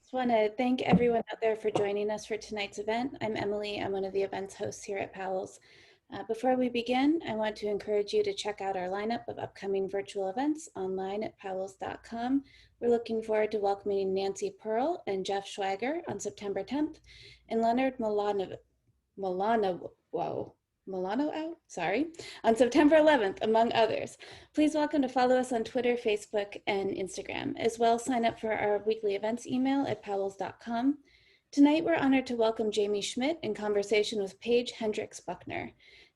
Just want to thank everyone out there for joining us for tonight's event. I'm Emily. I'm one of the events hosts here at Powell's. Before we begin, I want to encourage you to check out our lineup of upcoming virtual events online at powells.com. We're looking forward to welcoming Nancy Pearl and Jeff Schwager on September 10th, and Leonard Milano, on September 11th, among others. Please welcome to follow us on Twitter, Facebook, and Instagram. As well, sign up for our weekly events email at powells.com. Tonight, we're honored to welcome Jaime Schmidt in conversation with Paige Hendrix Buckner.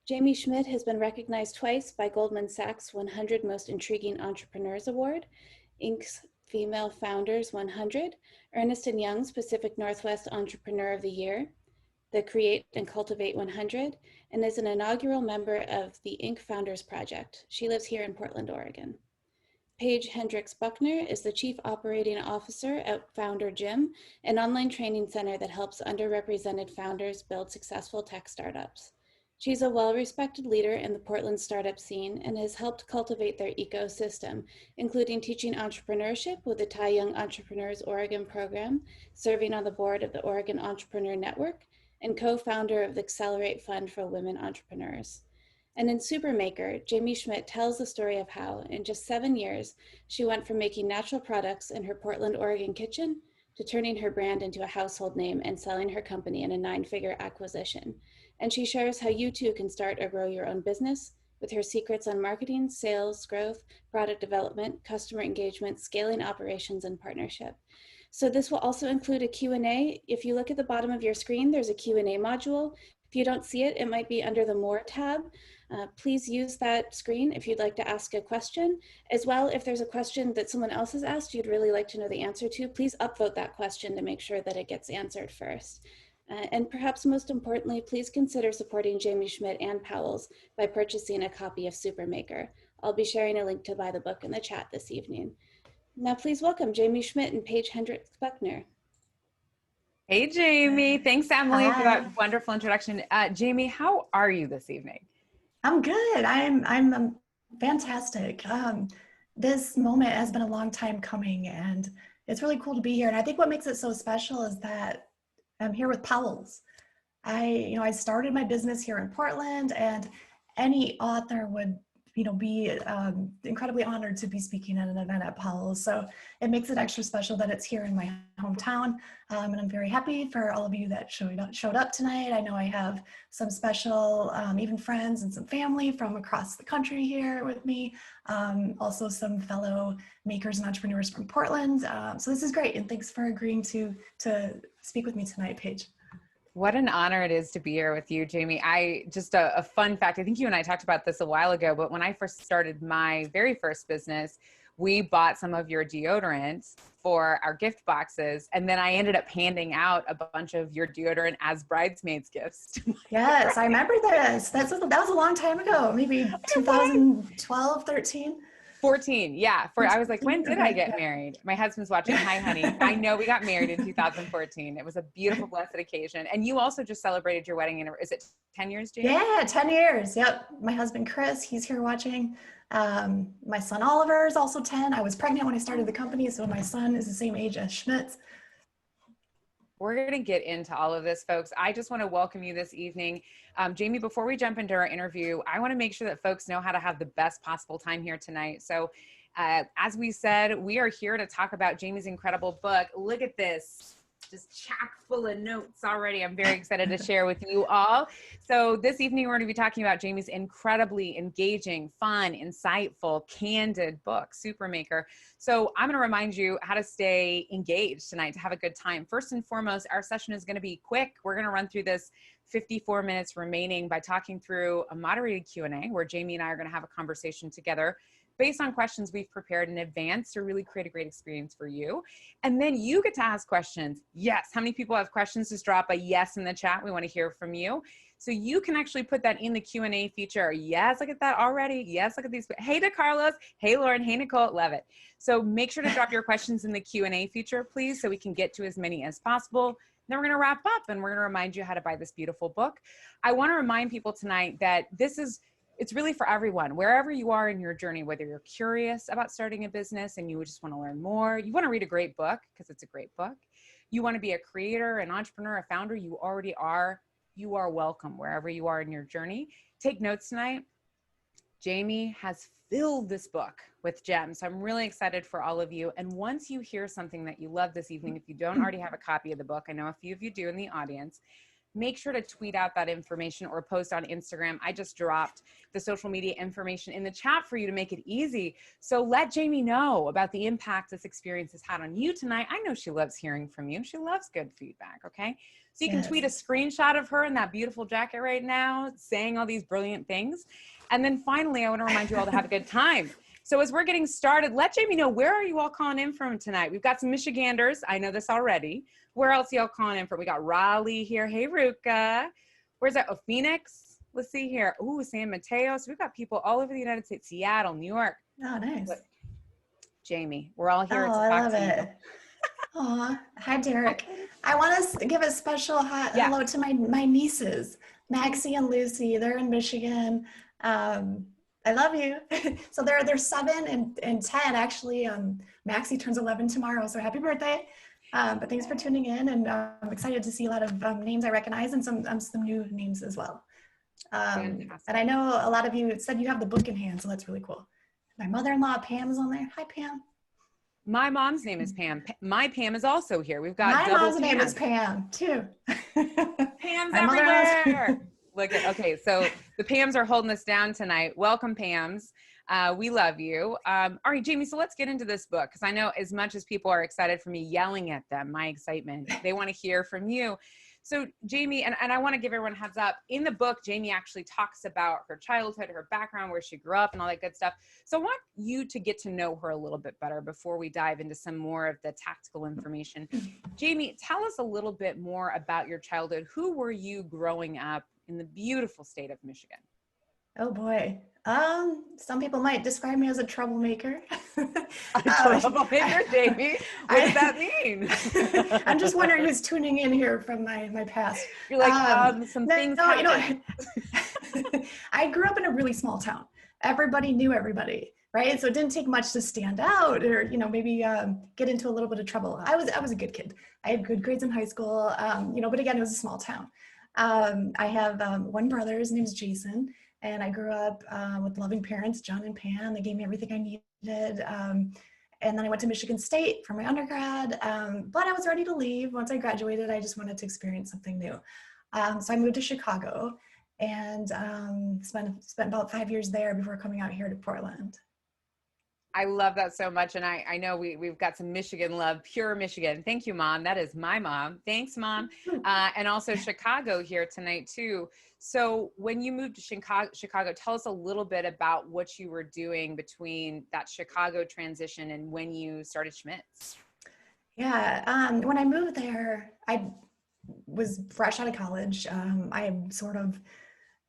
Jaime Schmidt has been recognized twice by Goldman Sachs 100 Most Intriguing Entrepreneurs Award, Inc.'s Female Founders 100, Ernst & Young's Pacific Northwest Entrepreneur of the Year, the Create and Cultivate 100, and is an inaugural member of the Inc. Founders Project. She lives here in Portland, Oregon. Paige Hendrix Buckner is the Chief Operating Officer at Founder Gym, an online training center that helps underrepresented founders build successful tech startups. She's a well-respected leader in the Portland startup scene and has helped cultivate their ecosystem, including teaching entrepreneurship with the Thai Young Entrepreneurs Oregon program, serving on the board of the Oregon Entrepreneur Network, and co-founder of the Accelerate Fund for Women Entrepreneurs. And in Supermaker, Jaime Schmidt tells the story of how, in just 7 years, she went from making natural products in her Portland, Oregon kitchen to turning her brand into a household name and selling her company in a 9-figure acquisition. And she shares how you too can start or grow your own business with her secrets on marketing, sales, growth, product development, customer engagement, scaling operations, and partnership. So this will also include a Q&A. If you look at the bottom of your screen, there's a Q&A module. If you don't see it, it might be under the More tab. Please use that screen if you'd like to ask a question. As well, if there's a question that someone else has asked you'd really like to know the answer to, please upvote that question to make sure that it gets answered first. And perhaps most importantly, please consider supporting Jaime Schmidt and Powell's by purchasing a copy of Supermaker. I'll be sharing a link to buy the book in the chat this evening. Now please welcome Jaime Schmidt and Paige Hendrix Buckner. Hey, Jaime. Thanks, Emily, for Hi. that wonderful introduction. Jaime, how are you this evening? I'm good. I'm fantastic. This moment has been a long time coming, and it's really cool to be here. And I think what makes it so special is that I'm here with Powell's. I started my business here in Portland, and any author would be incredibly honored to be speaking at an event at Powell's. So it makes it extra special that it's here in my hometown. And I'm very happy for all of you that showed up tonight. I know I have some special, even friends and some family from across the country here with me. Also some fellow makers and entrepreneurs from Portland. So this is great. And thanks for agreeing to speak with me tonight, Paige. What an honor it is to be here with you, Jaime. Just a fun fact, I think you and I talked about this a while ago, but when I first started my very first business, we bought some of your deodorant for our gift boxes. And then I ended up handing out a bunch of your deodorant as bridesmaids gifts. Yes, I remember this. That was a long time ago, maybe 2012, 13. 14, yeah. I was like, when did I get married? My husband's watching. Hi, honey. I know we got married in 2014. It was a beautiful, blessed occasion. And you also just celebrated your wedding. Is it 10 years, Jaime? Yeah, 10 years. Yep. My husband, Chris, he's here watching. My son, Oliver, is also 10. I was pregnant when I started the company, so my son is the same age as Schmidt's. We're going to get into all of this, folks. I just want to welcome you this evening. Jaime, before we jump into our interview, I want to make sure that folks know how to have the best possible time here tonight. So as we said, we are here to talk about Jaime's incredible book. Look at this. Just chock full of notes already. I'm very excited to share with you all. So this evening, we're going to be talking about Jaime's incredibly engaging, fun, insightful, candid book, Supermaker. So I'm going to remind you how to stay engaged tonight to have a good time. First and foremost, our session is going to be quick. We're going to run through this 54 minutes remaining by talking through a moderated Q&A where Jaime and I are going to have a conversation together based on questions we've prepared in advance to really create a great experience for you. And then you get to ask questions. Yes. How many people have questions? Just drop a yes in the chat. We want to hear from you. So you can actually put that in the Q&A feature. Yes, look at that already. Yes, look at these. Hey to Carlos. Hey, Lauren. Hey, Nicole. Love it. So make sure to drop your questions in the Q&A feature, please, so we can get to as many as possible. Then we're going to wrap up and we're going to remind you how to buy this beautiful book. I want to remind people tonight that it's really for everyone, wherever you are in your journey, whether you're curious about starting a business and you just want to learn more, you want to read a great book because it's a great book. You want to be a creator, an entrepreneur, a founder, you already are. You are welcome wherever you are in your journey. Take notes tonight. Jaime has filled this book with gems. So I'm really excited for all of you. And once you hear something that you love this evening, if you don't already have a copy of the book, I know a few of you do in the audience, make sure to tweet out that information or post on Instagram. I just dropped the social media information in the chat for you to make it easy. So let Jaime know about the impact this experience has had on you tonight. I know she loves hearing from you. She loves good feedback, okay? So you can tweet a screenshot of her in that beautiful jacket right now, saying all these brilliant things. And then finally, I want to remind you all to have a good time. So as we're getting started, let Jaime know, where are you all calling in from tonight? We've got some Michiganders. I know this already. Where else are y'all calling in from? We got Raleigh here. Hey, Ruka. Where's that? Oh, Phoenix. Let's see here. Ooh, San Mateo. So we've got people all over the United States. Seattle, New York. Oh, nice. But, Jaime, we're all here to I talk love to it. Aw, hi, Derek. I want to give a special hello to my nieces, Maxie and Lucy. They're in Michigan. I love you. So they're 7 and 10. Actually, Maxie turns 11 tomorrow, so happy birthday. But thanks for tuning in, and I'm excited to see a lot of names I recognize and some new names as well. And I know a lot of you said you have the book in hand, so that's really cool. My mother-in-law, Pam, is on there. Hi, Pam. My mom's name is Pam. My Pam is also here. We've got my mom's name is Pam, too. Pam's everywhere. Look at, okay, so the Pams are holding us down tonight. Welcome, Pams. We love you. All right, Jaime, so let's get into this book, because I know as much as people are excited for me yelling at them, my excitement, they want to hear from you. So Jaime, and I want to give everyone a heads up, in the book, Jaime actually talks about her childhood, her background, where she grew up and all that good stuff. So I want you to get to know her a little bit better before we dive into some more of the tactical information. Jaime, tell us a little bit more about your childhood. Who were you growing up in the beautiful state of Michigan? Oh boy. Some people might describe me as a troublemaker. A troublemaker, Jaime? What does that mean? I'm just wondering who's tuning in here from my past. You're like, some things happen. I grew up in a really small town. Everybody knew everybody, right? So it didn't take much to stand out, or maybe get into a little bit of trouble. I was a good kid. I had good grades in high school, but again, it was a small town. I have one brother. His name's Jason. And I grew up with loving parents, John and Pam. They gave me everything I needed. And then I went to Michigan State for my undergrad. But I was ready to leave. Once I graduated, I just wanted to experience something new. So I moved to Chicago and spent about 5 years there before coming out here to Portland. I love that so much. And I know we've got some Michigan love, pure Michigan. Thank you, Mom. That is my mom. Thanks, Mom. And also Chicago here tonight, too. So when you moved to Chicago, tell us a little bit about what you were doing between that Chicago transition and when you started Schmidt's. Yeah, when I moved there, I was fresh out of college.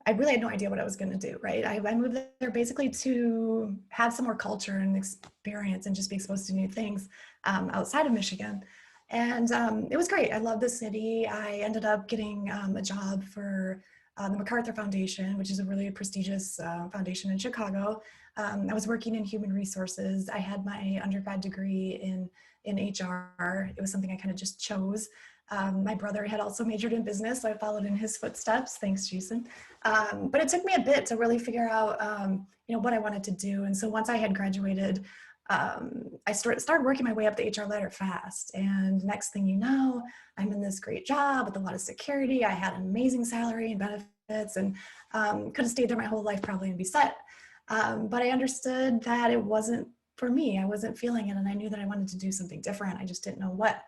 I really had no idea what I was going to do, right? I moved there basically to have some more culture and experience and just be exposed to new things outside of Michigan. And it was great. I loved the city. I ended up getting a job for the MacArthur Foundation, which is a really prestigious foundation in Chicago. I was working in human resources. I had my undergrad degree in HR. It was something I kind of just chose. My brother had also majored in business, so I followed in his footsteps. Thanks, Jason. But it took me a bit to really figure out, what I wanted to do. And so once I had graduated, I started working my way up the HR ladder fast. And next thing you know, I'm in this great job with a lot of security. I had an amazing salary and benefits, and could have stayed there my whole life probably and be set. But I understood that it wasn't for me. I wasn't feeling it, and I knew that I wanted to do something different. I just didn't know what.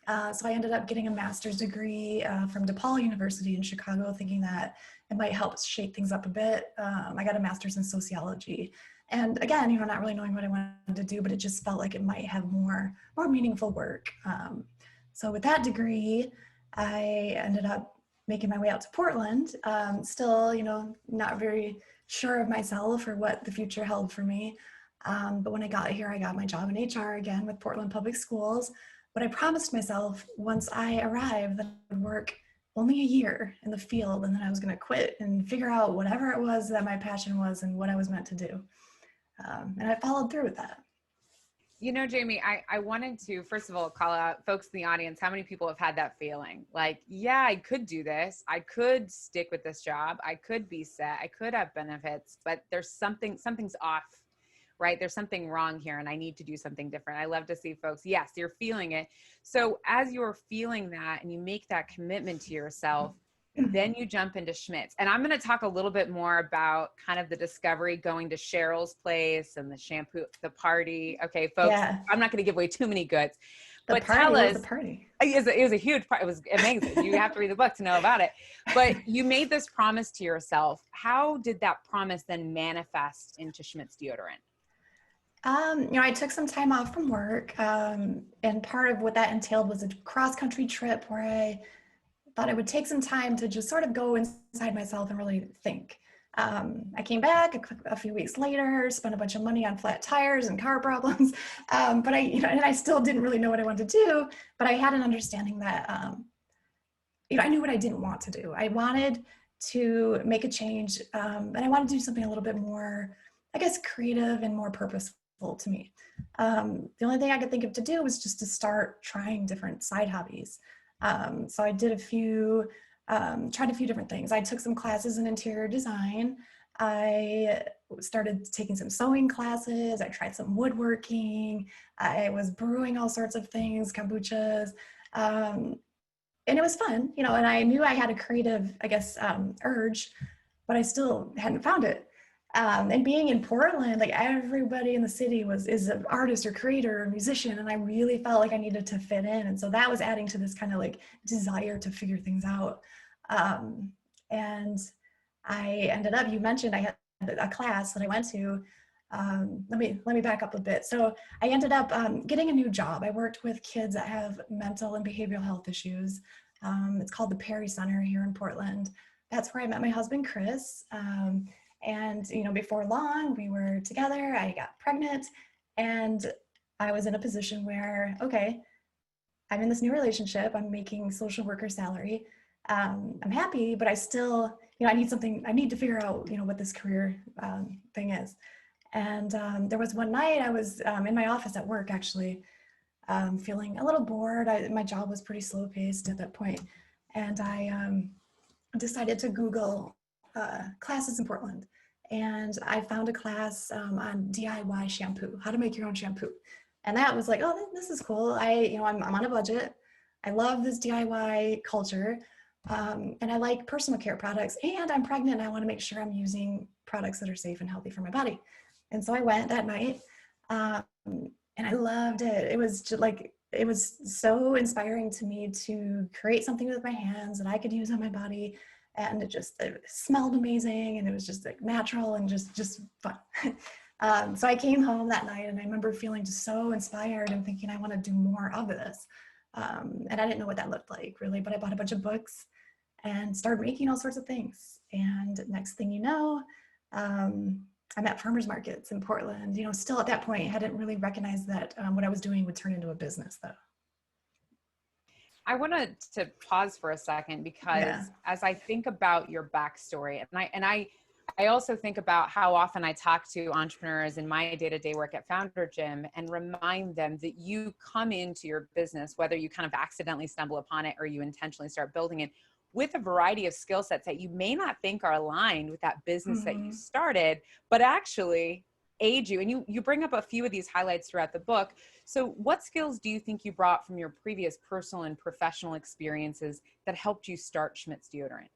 So I ended up getting a master's degree from DePaul University in Chicago, thinking that it might help shake things up a bit. I got a master's in sociology. And again, not really knowing what I wanted to do, but it just felt like it might have more meaningful work. So with that degree, I ended up making my way out to Portland. Still, not very sure of myself or what the future held for me. But when I got here, I got my job in HR again with Portland Public Schools. But I promised myself once I arrived that I would work only a year in the field, and then I was going to quit and figure out whatever it was that my passion was and what I was meant to do. And I followed through with that. You know, Jamie, I wanted to, first of all, call out folks in the audience. How many people have had that feeling? Like, yeah, I could do this. I could stick with this job. I could be set. I could have benefits, but there's something's off, right? There's something wrong here and I need to do something different. I love to see folks, yes, you're feeling it. So as you're feeling that and you make that commitment to yourself, then you jump into Schmidt's. And I'm going to talk a little bit more about kind of the discovery, going to Cheryl's place and the shampoo, the party. Okay, folks, Yeah. I'm not going to give away too many goods, The but party tell was us. the party. It was a huge part. It was amazing. You have to read the book to know about it. But you made this promise to yourself. How did that promise then manifest into Schmidt's deodorant? I took some time off from work, and part of what that entailed was a cross-country trip where I thought I would take some time to just sort of go inside myself and really think. I came back a few weeks later, spent a bunch of money on flat tires and car problems, but and I still didn't really know what I wanted to do, but I had an understanding that, I knew what I didn't want to do. I wanted to make a change, and I wanted to do something a little bit more, I guess, creative and more purposeful to me. The only thing I could think of to do was just to start trying different side hobbies. So I did tried a few different things. I took some classes in interior design. I started taking some sewing classes. I tried some woodworking. I was brewing all sorts of things, kombuchas. And it was fun, and I knew I had a creative, I guess, urge, but I still hadn't found it. And being in Portland, like everybody in the city is an artist or creator or musician, and I really felt like I needed to fit in. And so that was adding to this kind of like desire to figure things out. And I ended up, you mentioned I had a class that I went to. Let me back up a bit. So I ended up getting a new job. I worked with kids that have mental and behavioral health issues. It's called the Perry Center here in Portland. That's where I met my husband, Chris. And, before long, we were together, I got pregnant, and I was in a position where, okay, I'm in this new relationship, I'm making social worker salary. I'm happy, but I still, I need to figure out, what this career thing is. And there was one night I was in my office at work, actually, feeling a little bored. My job was pretty slow paced at that point. And I decided to Google classes in Portland. And I found a class on DIY shampoo, how to make your own shampoo. And that was like, oh, this is cool. I'm on a budget. I love this DIY culture. And I like personal care products, and I'm pregnant and I want to make sure I'm using products that are safe and healthy for my body. And so I went that night, and I loved it. It was just like, it was so inspiring to me to create something with my hands that I could use on my body. And it smelled amazing, and it was just like natural and just fun. So I came home that night, and I remember feeling just so inspired and thinking I want to do more of this. And I didn't know what that looked like really, but I bought a bunch of books and started making all sorts of things. And next thing you know, I'm at farmers markets in Portland. Still at that point, I hadn't really recognized that what I was doing would turn into a business, though. I wanted to pause for a second because as I think about your backstory, and I also think about how often I talk to entrepreneurs in my day-to-day work at Founder Gym and remind them that you come into your business, whether you kind of accidentally stumble upon it or you intentionally start building it, with a variety of skill sets that you may not think are aligned with that business that you started, but actually aid you. And you bring up a few of these highlights throughout the book. So what skills do you think you brought from your previous personal and professional experiences that helped you start Schmidt's deodorant?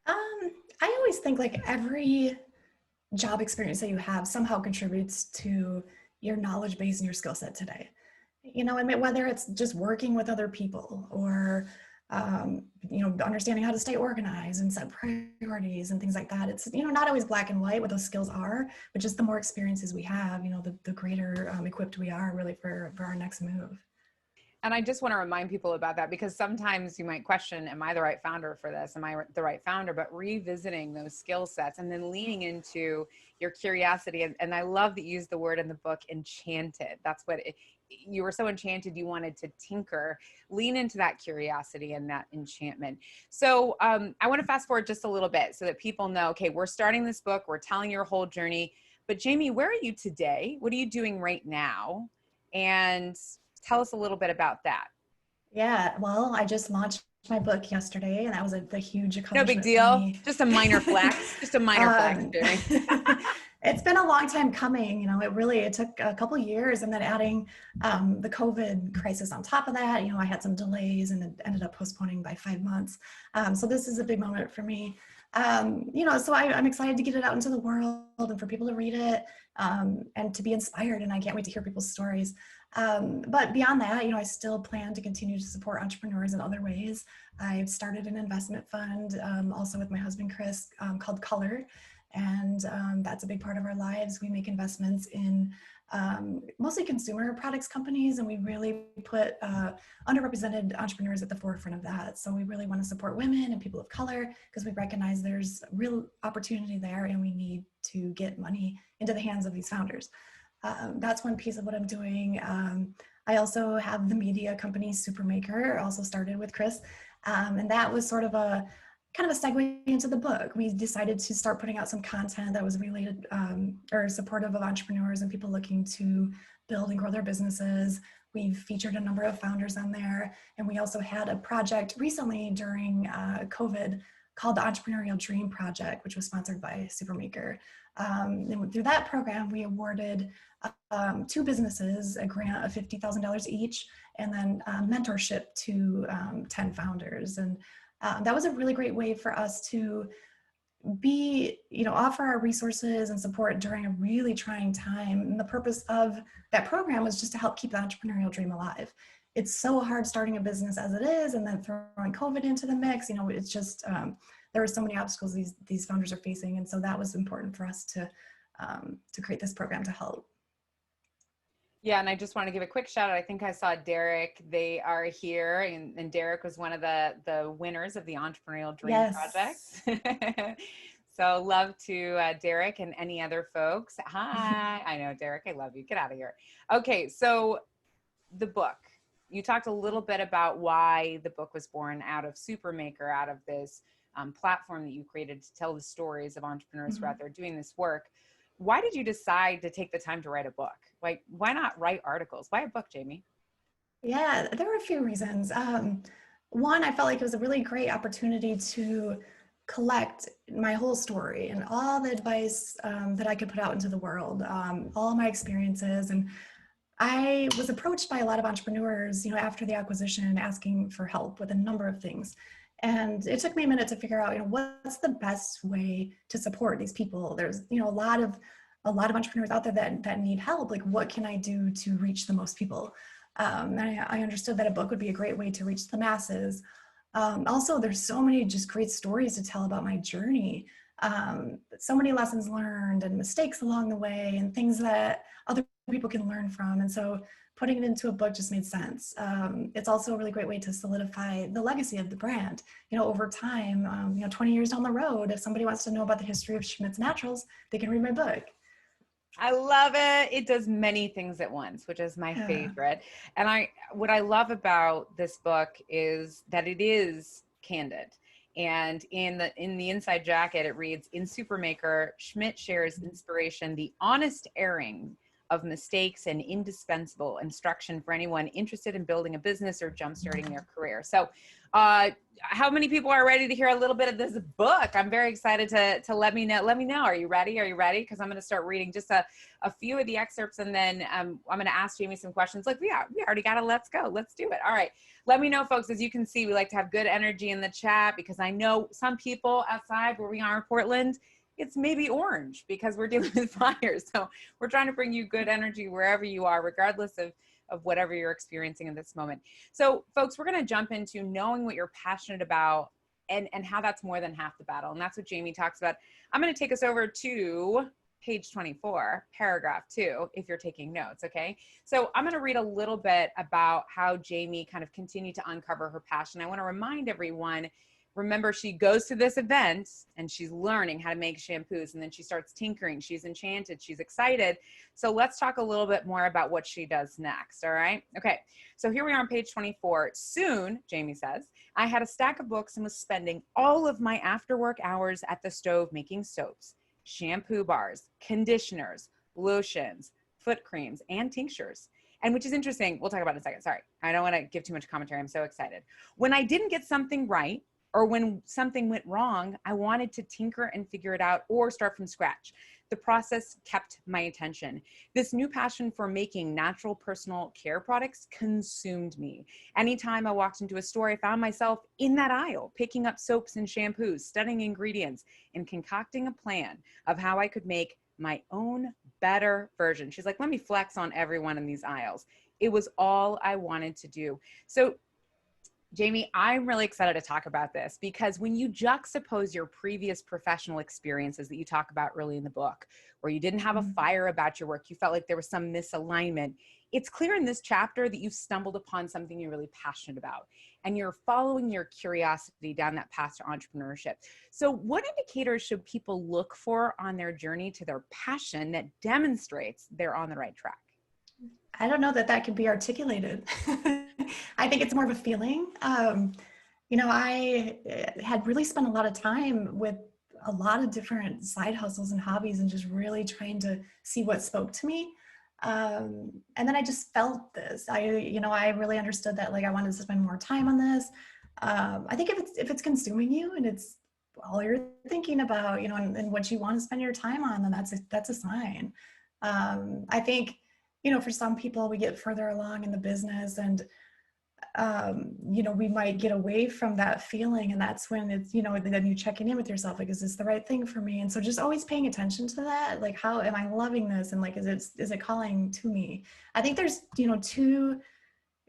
I always think like every job experience that you have somehow contributes to your knowledge base and your skill set today. I mean, whether it's just working with other people or understanding how to stay organized and set priorities and things like that. It's, not always black and white what those skills are, but just the more experiences we have, the greater equipped we are really for our next move. And I just want to remind people about that, because sometimes you might question, am I the right founder for this? Am I the right founder? But revisiting those skill sets and then leaning into your curiosity. And I love that you used the word in the book, enchanted. That's what you were so enchanted, you wanted to tinker. Lean into that curiosity and that enchantment. So I want to fast forward just a little bit so that people know, okay, we're starting this book, we're telling your whole journey. But Jamie, where are you today? What are you doing right now? And tell us a little bit about that. Yeah, well, I just launched my book yesterday, and that was a huge No big accomplishment for deal. me. Just a minor flex. Just a minor flex, Um, Jamie. it's been a long time coming. It took a couple years, and then adding the COVID crisis on top of that. I had some delays and it ended up postponing by 5 months. So this is a big moment for me. So I'm excited to get it out into the world and for people to read it and to be inspired. And I can't wait to hear people's stories. But beyond that, I still plan to continue to support entrepreneurs in other ways. I've started an investment fund also with my husband, Chris, called Color. And that's a big part of our lives. We make investments in mostly consumer products companies, and we really put underrepresented entrepreneurs at the forefront of that. So we really want to support women and people of color because we recognize there's real opportunity there and we need to get money into the hands of these founders. That's one piece of what I'm doing. I also have the media company Supermaker, also started with Chris. And that was sort of a kind of a segue into the book. We decided to start putting out some content that was related or supportive of entrepreneurs and people looking to build and grow their businesses. We've featured a number of founders on there. And we also had a project recently during COVID called the Entrepreneurial Dream Project, which was sponsored by Supermaker. And through that program, we awarded 2 businesses a grant of $50,000 each, and then mentorship to 10 founders. And that was a really great way for us to offer our resources and support during a really trying time. And the purpose of that program was just to help keep the entrepreneurial dream alive. It's so hard starting a business as it is, and then throwing COVID into the mix. It's just there are so many obstacles these founders are facing, and so that was important for us to create this program to help. Yeah, and I just want to give a quick shout out. I think I saw Derek. They are here, and Derek was one of the winners of the Entrepreneurial Dream Project. So love to Derek and any other folks. Hi, I know Derek, I love you. Get out of here. Okay, so the book. You talked a little bit about why the book was born out of Supermaker, out of this platform that you created to tell the stories of entrepreneurs who are out there doing this work. Why did you decide to take the time to write a book? Like, why not write articles? Why a book, Jamie? Yeah, there were a few reasons. One, I felt like it was a really great opportunity to collect my whole story and all the advice that I could put out into the world, all my experiences. And I was approached by a lot of entrepreneurs, after the acquisition, asking for help with a number of things. And it took me a minute to figure out, what's the best way to support these people. There's, a lot of entrepreneurs out there that need help. Like, what can I do to reach the most people? And I understood that a book would be a great way to reach the masses. Also, there's so many just great stories to tell about my journey. So many lessons learned and mistakes along the way and things that other people can learn from. And so putting it into a book just made sense. It's also a really great way to solidify the legacy of the brand. Over time, 20 years down the road, if somebody wants to know about the history of Schmidt's Naturals, they can read my book. I love it. It does many things at once, which is my favorite. And what I love about this book is that it is candid. And in the inside jacket, it reads, "In Supermaker, Schmidt shares inspiration, the honest airing of mistakes, and indispensable instruction for anyone interested in building a business or jumpstarting their career." So how many people are ready to hear a little bit of this book? I'm very excited to let me know. Let me know. Are you ready? Are you ready? Because I'm going to start reading just a few of the excerpts, and then I'm going to ask Jamie some questions. Like, we already got it. Let's go. Let's do it. All right. Let me know, folks. As you can see, we like to have good energy in the chat, because I know some people outside where we are in Portland, it's maybe orange because we're dealing with fires. So we're trying to bring you good energy wherever you are, regardless of whatever you're experiencing in this moment. So folks, we're going to jump into knowing what you're passionate about and how that's more than half the battle. And that's what Jamie talks about. I'm going to take us over to page 24, paragraph 2, if you're taking notes. Okay. So I'm going to read a little bit about how Jamie kind of continued to uncover her passion. I want to remind everyone, remember, she goes to this event and she's learning how to make shampoos, and then she starts tinkering. She's enchanted. She's excited. So let's talk a little bit more about what she does next. All right. Okay. So here we are on page 24. "Soon," Jamie says, "I had a stack of books and was spending all of my after work hours at the stove making soaps, shampoo bars, conditioners, lotions, foot creams, and tinctures. And which is interesting. We'll talk about it in a second. Sorry. I don't want to give too much commentary. I'm so excited. When I didn't get something right, or when something went wrong, I wanted to tinker and figure it out or start from scratch. The process kept my attention. This new passion for making natural personal care products consumed me. Anytime I walked into a store, I found myself in that aisle, picking up soaps and shampoos, studying ingredients, and concocting a plan of how I could make my own better version. She's like, let me flex on everyone in these aisles. It was all I wanted to do. So Jaime, I'm really excited to talk about this because when you juxtapose your previous professional experiences that you talk about early in the book, where you didn't have a fire about your work, you felt like there was some misalignment, it's clear in this chapter that you've stumbled upon something you're really passionate about and you're following your curiosity down that path to entrepreneurship. So what indicators should people look for on their journey to their passion that demonstrates they're on the right track? I don't know that that can be articulated. I think it's more of a feeling. I had really spent a lot of time with a lot of different side hustles and hobbies and just really trying to see what spoke to me. And then I just felt this. I really understood that like I wanted to spend more time on this. I think if it's consuming you and it's all you're thinking about, and what you want to spend your time on, then that's a sign. I think, for some people, we get further along in the business and, we might get away from that feeling. And that's when it's, then you checking in with yourself, like, is this the right thing for me? And so just always paying attention to that, like, how am I loving this? And like, is it calling to me? I think there's, two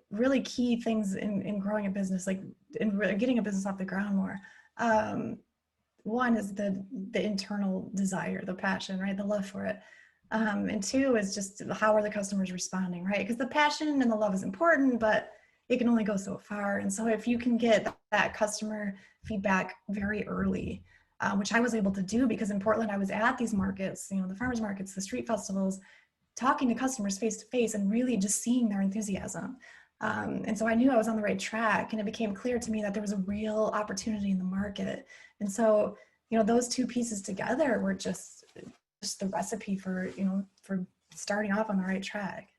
really key things in growing a business, like in getting a business off the ground more. One is the internal desire, the passion, right? The love for it. And two is just how are the customers responding, right? Because the passion and the love is important, but it can only go so far. And so if you can get that customer feedback very early, which I was able to do because in Portland, I was at these markets, the farmers markets, the street festivals, talking to customers face to face and really just seeing their enthusiasm. And so I knew I was on the right track and it became clear to me that there was a real opportunity in the market. And so, those two pieces together were just the recipe for starting off on the right track.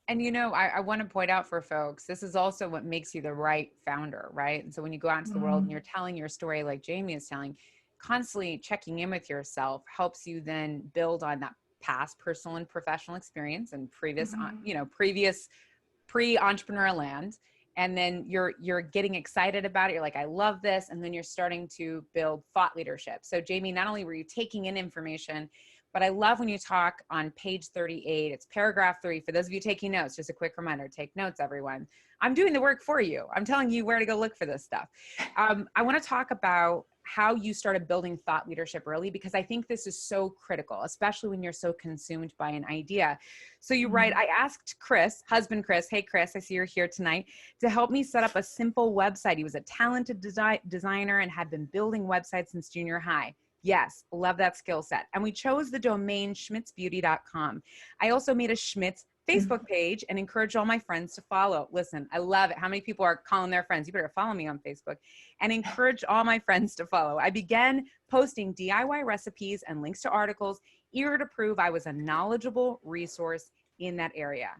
And I want to point out for folks, this is also what makes you the right founder, right? And so when you go out into the world and you're telling your story like Jaime is telling, constantly checking in with yourself helps you then build on that past personal and professional experience and previous pre-entrepreneurial land. And then you're getting excited about it. You're like, I love this. And then you're starting to build thought leadership. So Jaime, not only were you taking in information, but I love when you talk on page 38, it's paragraph 3. For those of you taking notes, just a quick reminder, take notes, everyone. I'm doing the work for you. I'm telling you where to go look for this stuff. I want to talk about how you started building thought leadership early, because I think this is so critical, especially when you're so consumed by an idea. So you write, I asked Chris, husband Chris, hey Chris, I see you're here tonight, to help me set up a simple website. He was a talented designer and had been building websites since junior high. Yes, love that skill set. And we chose the domain schmidtsbeauty.com. I also made a Schmidt's Facebook page and encourage all my friends to follow. Listen, I love it. How many people are calling their friends? You better follow me on Facebook, and encourage all my friends to follow. I began posting DIY recipes and links to articles, eager to prove I was a knowledgeable resource in that area.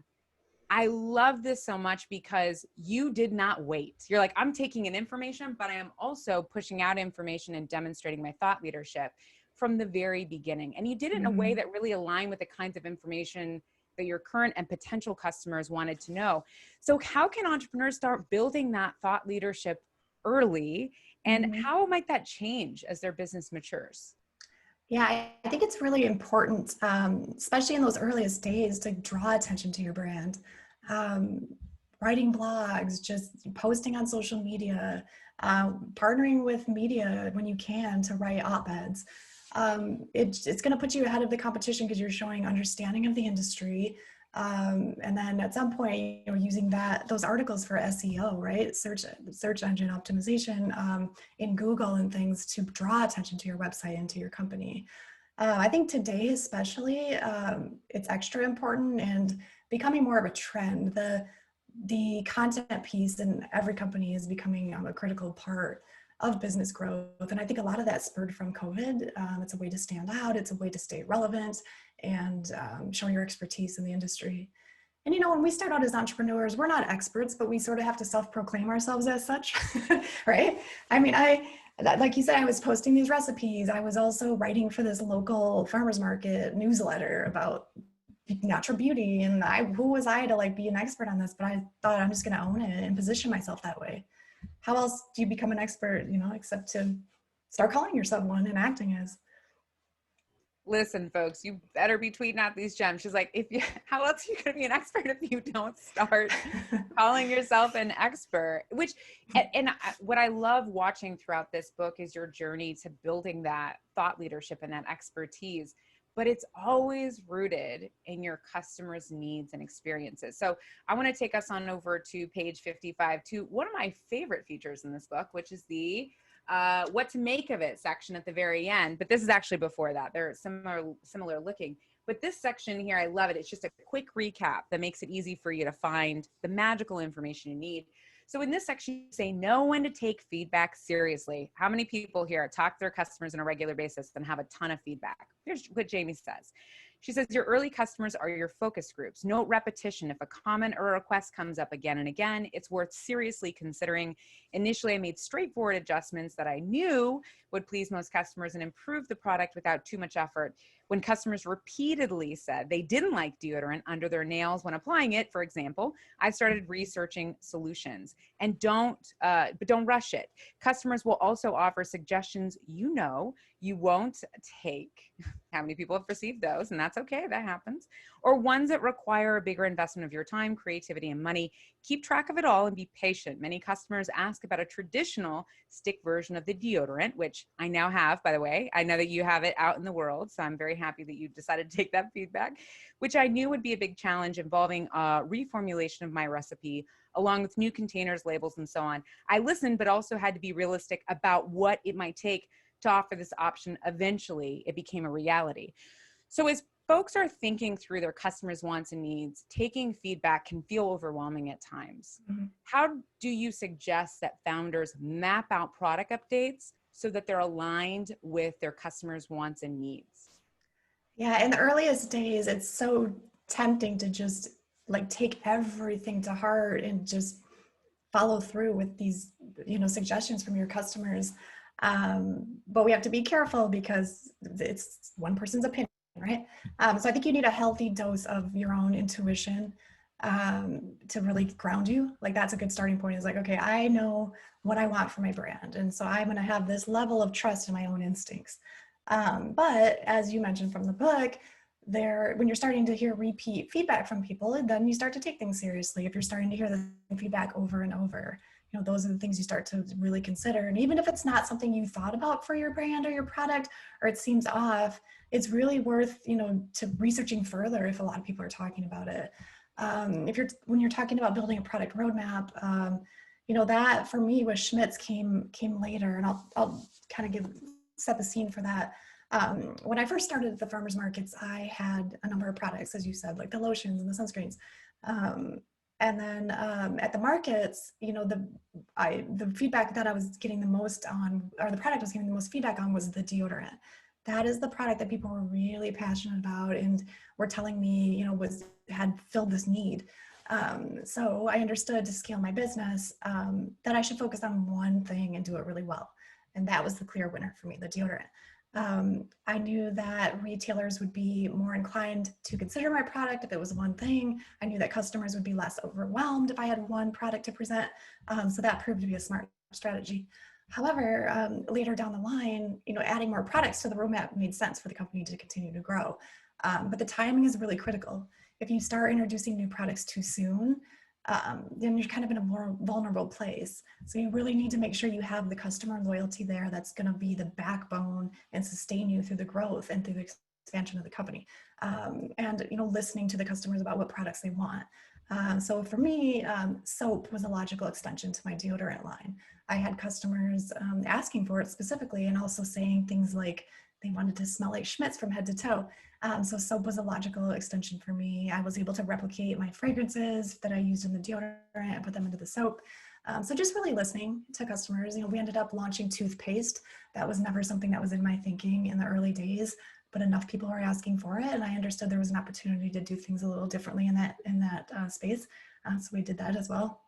I love this so much because you did not wait. You're like, I'm taking in information, but I am also pushing out information and demonstrating my thought leadership from the very beginning. And you did it in a way that really aligned with the kinds of information that your current and potential customers wanted to know. So how can entrepreneurs start building that thought leadership early? And how might that change as their business matures? Yeah, I think it's really important, especially in those earliest days, to draw attention to your brand. Writing blogs, just posting on social media, partnering with media when you can to write op-eds. It's going to put you ahead of the competition because you're showing understanding of the industry. And then at some point, using those articles for SEO, right? Search engine optimization in Google and things to draw attention to your website and to your company. I think today, especially, it's extra important and becoming more of a trend. The content piece in every company is becoming a critical part of business growth. And I think a lot of that spurred from COVID. It's a way to stand out. It's a way to stay relevant and show your expertise in the industry. And when we start out as entrepreneurs, we're not experts, but we sort of have to self-proclaim ourselves as such, right? I mean, like you said, I was posting these recipes. I was also writing for this local farmers market newsletter about natural beauty. And who was I to like be an expert on this? But I thought I'm just going to own it and position myself that way. How else do you become an expert, except to start calling yourself one and acting as? Listen, folks, you better be tweeting out these gems. She's like, how else are you going to be an expert if you don't start calling yourself an expert? What I love watching throughout this book is your journey to building that thought leadership and that expertise, but it's always rooted in your customers' needs and experiences. So I want to take us on over to page 55 to one of my favorite features in this book, which is the what to make of it section at the very end. But this is actually before that. They're similar looking. But this section here, I love it. It's just a quick recap that makes it easy for you to find the magical information you need. So in this section, you say, know when to take feedback seriously. How many people here talk to their customers on a regular basis and have a ton of feedback? Here's what Jaime says. She says, your early customers are your focus groups. Note repetition. If a comment or a request comes up again and again, it's worth seriously considering. Initially, I made straightforward adjustments that I knew would please most customers and improve the product without too much effort. When customers repeatedly said they didn't like deodorant under their nails when applying it, for example, I started researching solutions. And don't rush it. Customers will also offer suggestions you won't take. How many people have received those? And that's okay, that happens. Or ones that require a bigger investment of your time, creativity, and money. Keep track of it all and be patient. Many customers ask about a traditional stick version of the deodorant, which I now have, by the way. I know that you have it out in the world, so I'm very happy that you decided to take that feedback, which I knew would be a big challenge involving reformulation of my recipe, along with new containers, labels, and so on. I listened, but also had to be realistic about what it might take to offer this option. Eventually, it became a reality. So as folks are thinking through their customers' wants and needs, taking feedback can feel overwhelming at times. Mm-hmm. How do you suggest that founders map out product updates so that they're aligned with their customers' wants and needs? Yeah, in the earliest days, it's so tempting to just like take everything to heart and just follow through with these, suggestions from your customers. But we have to be careful because it's one person's opinion, right? So I think you need a healthy dose of your own intuition to really ground you. Like that's a good starting point, is like, okay, I know what I want for my brand. And so I'm going to have this level of trust in my own instincts. But as you mentioned from the book, when you're starting to hear repeat feedback from people, and then you start to take things seriously. If you're starting to hear the feedback over and over, those are the things you start to really consider. And even if it's not something you thought about for your brand or your product, or it seems off, it's really worth, to researching further if a lot of people are talking about it. When you're talking about building a product roadmap, that for me with Schmidt's came later, and I'll kind of set the scene for that. When I first started at the farmers markets, I had a number of products, as you said, like the lotions and the sunscreens. And then at the markets, the feedback that I was getting the most on, or the product I was getting the most feedback on, was the deodorant. That is the product that people were really passionate about and were telling me, had filled this need. So I understood, to scale my business, that I should focus on one thing and do it really well. And that was the clear winner for me, the deodorant. I knew that retailers would be more inclined to consider my product if it was one thing. I knew that customers would be less overwhelmed if I had one product to present. So that proved to be a smart strategy. However, later down the line, adding more products to the roadmap made sense for the company to continue to grow. But the timing is really critical. If you start introducing new products too soon, then you're kind of in a more vulnerable place. So you really need to make sure you have the customer loyalty there that's going to be the backbone and sustain you through the growth and through the expansion of the company. And listening to the customers about what products they want. So for me, soap was a logical extension to my deodorant line. I had customers asking for it specifically, and also saying things like they wanted to smell like Schmidt's from head to toe. So soap was a logical extension for me. I was able to replicate my fragrances that I used in the deodorant and put them into the soap. So just really listening to customers. We ended up launching toothpaste. That was never something that was in my thinking in the early days. but enough people are asking for it. And I understood there was an opportunity to do things a little differently in that space. So we did that as well.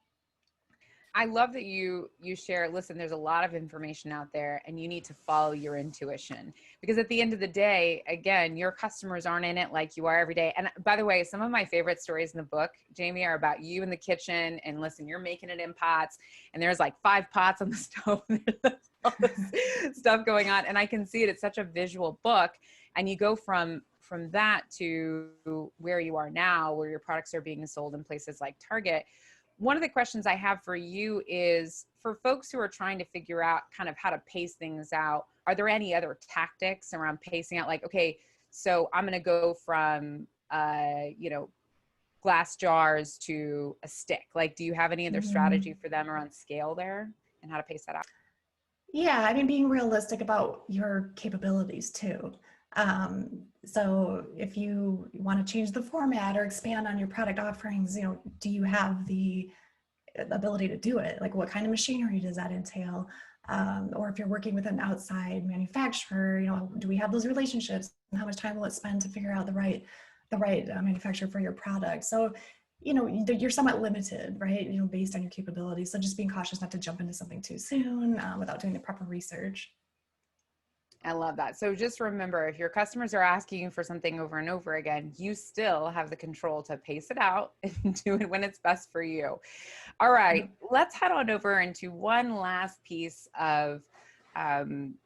I love that you share, listen, there's a lot of information out there and you need to follow your intuition, because at the end of the day, again, your customers aren't in it like you are every day. And by the way, some of my favorite stories in the book, Jaime, are about you in the kitchen, and listen, you're making it in pots and there's like 5 pots on the stove. There's all this stuff going on. And I can see it. It's such a visual book. And you go from that to where you are now, where your products are being sold in places like Target. One of the questions I have for you is, for folks who are trying to figure out kind of how to pace things out, are there any other tactics around pacing out? Like, okay, so I'm going to go from, glass jars to a stick. Like, do you have any other strategy for them around scale there and how to pace that out? Yeah, I mean, being realistic about your capabilities too. So if you want to change the format or expand on your product offerings, do you have the ability to do it? Like, what kind of machinery does that entail? Or if you're working with an outside manufacturer, do we have those relationships? And how much time will it spend to figure out the right manufacturer for your product? So, you're somewhat limited, right? Based on your capabilities. So just being cautious not to jump into something too soon without doing the proper research. I love that. So just remember, if your customers are asking you for something over and over again, you still have the control to pace it out and do it when it's best for you. All right, let's head on over into one last piece of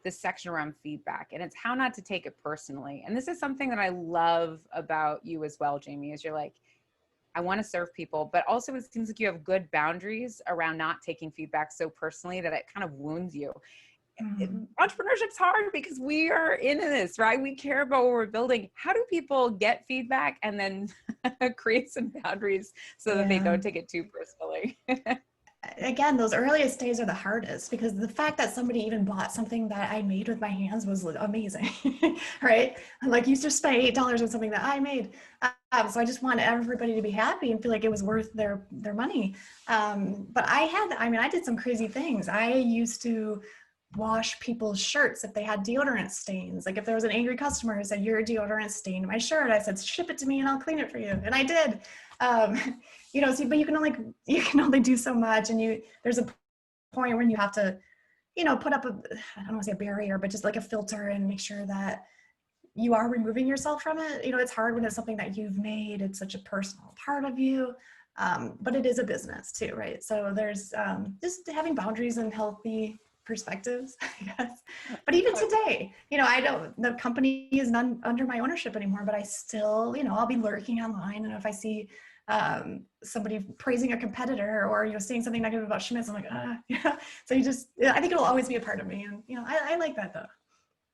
this section around feedback, and it's how not to take it personally. And this is something that I love about you as well, Jaime, is you're like, I want to serve people, but also it seems like you have good boundaries around not taking feedback so personally that it kind of wounds you. Entrepreneurship's hard because we are in this, right? We care about what we're building. How do people get feedback and then create some boundaries so that they don't take it too personally? Again, those earliest days are the hardest, because the fact that somebody even bought something that I made with my hands was amazing, right? Like, you just spent $8 on something that I made. So I just want everybody to be happy and feel like it was worth their money. But I did some crazy things. I used to wash people's shirts if they had deodorant stains. Like, if there was an angry customer who said, "Your deodorant stained my shirt," I said, "Ship it to me and I'll clean it for you." And I did. But you can only do so much, and there's a point when you have to, put up I don't want to say a barrier, but just like a filter, and make sure that you are removing yourself from it. It's hard when it's something that you've made. It's such a personal part of you. But it is a business too, right? So there's just having boundaries and healthy perspectives, I guess. But even today, the company is not under my ownership anymore, but I still, I'll be lurking online, and if I see somebody praising a competitor, or saying something negative about Schmidt's, I'm like, So I think it'll always be a part of me, and I like that though.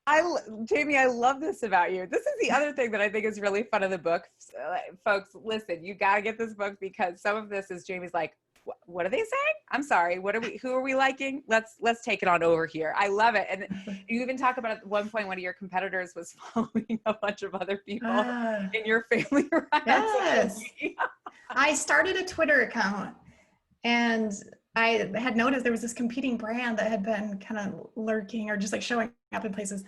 Jaime, I love this about you. This is the other thing that I think is really fun in the book. Folks, listen, you got to get this book, because some of this is Jamie's like, what are they saying? I'm sorry. Who are we liking? Let's take it on over here. I love it. And you even talk about, at one point, one of your competitors was following a bunch of other people in your family. Yes. I started a Twitter account, and I had noticed there was this competing brand that had been kind of lurking or just like showing up in places.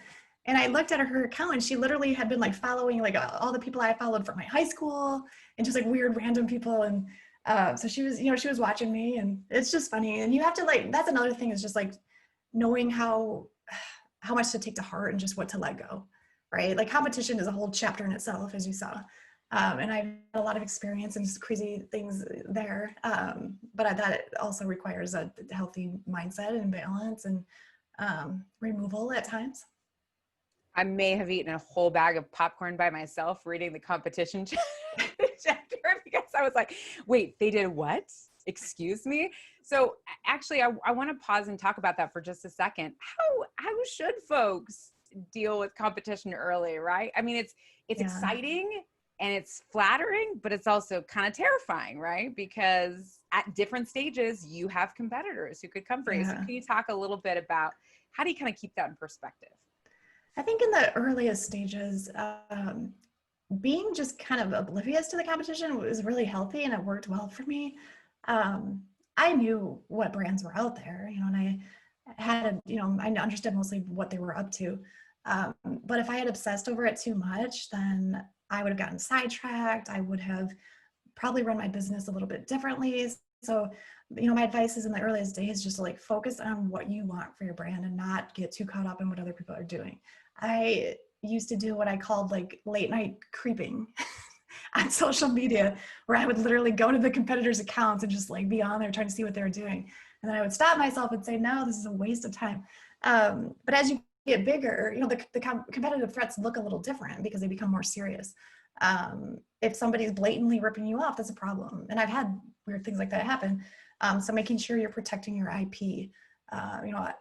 And I looked at her account, and she literally had been like following like all the people I followed from my high school, and just like weird random people. And so she was, she was watching me, and it's just funny. And you have to that's another thing, is just like knowing how much to take to heart and just what to let go, right? Like, competition is a whole chapter in itself, as you saw. And I've had a lot of experience and just crazy things there. But that also requires a healthy mindset and balance, and removal at times. I may have eaten a whole bag of popcorn by myself reading the competition chapter, because I was like, wait, they did what? Excuse me? So actually, I want to pause and talk about that for just a second. How should folks deal with competition early, right? I mean, it's exciting and it's flattering, but it's also kind of terrifying, right? Because at different stages, you have competitors who could come for you. So can you talk a little bit about how do you kind of keep that in perspective? I think in the earliest stages, being just kind of oblivious to the competition was really healthy, and it worked well for me. I knew what brands were out there, and I had I understood mostly what they were up to. But if I had obsessed over it too much, then I would have gotten sidetracked. I would have probably run my business a little bit differently. So, my advice is in the earliest days, just to like focus on what you want for your brand and not get too caught up in what other people are doing. I used to do what I called like late night creeping on social media, where I would literally go to the competitors' accounts and just like be on there trying to see what they were doing. And then I would stop myself and say, no, this is a waste of time. But as you get bigger, the competitive threats look a little different because they become more serious. If somebody's blatantly ripping you off, that's a problem. And I've had weird things like that happen. So making sure you're protecting your IP,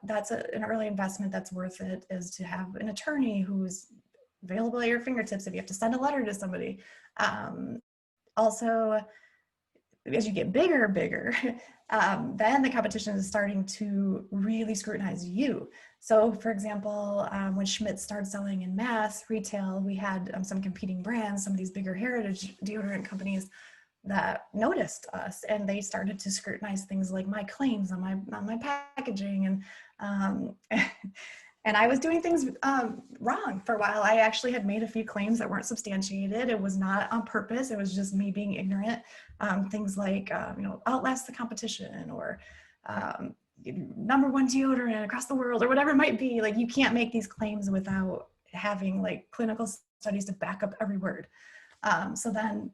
that's an early investment that's worth it, is to have an attorney who's available at your fingertips if you have to send a letter to somebody. Also, as you get bigger, then the competition is starting to really scrutinize you. So for example, when Schmidt started selling in mass retail, we had some competing brands, some of these bigger heritage deodorant companies that noticed us, and they started to scrutinize things like my claims on my packaging. And and I was doing things wrong for a while. I actually had made a few claims that weren't substantiated. It was not on purpose. It was just me being ignorant. Things like, outlast the competition, or #1 deodorant across the world, or whatever it might be. Like, you can't make these claims without having like clinical studies to back up every word. So then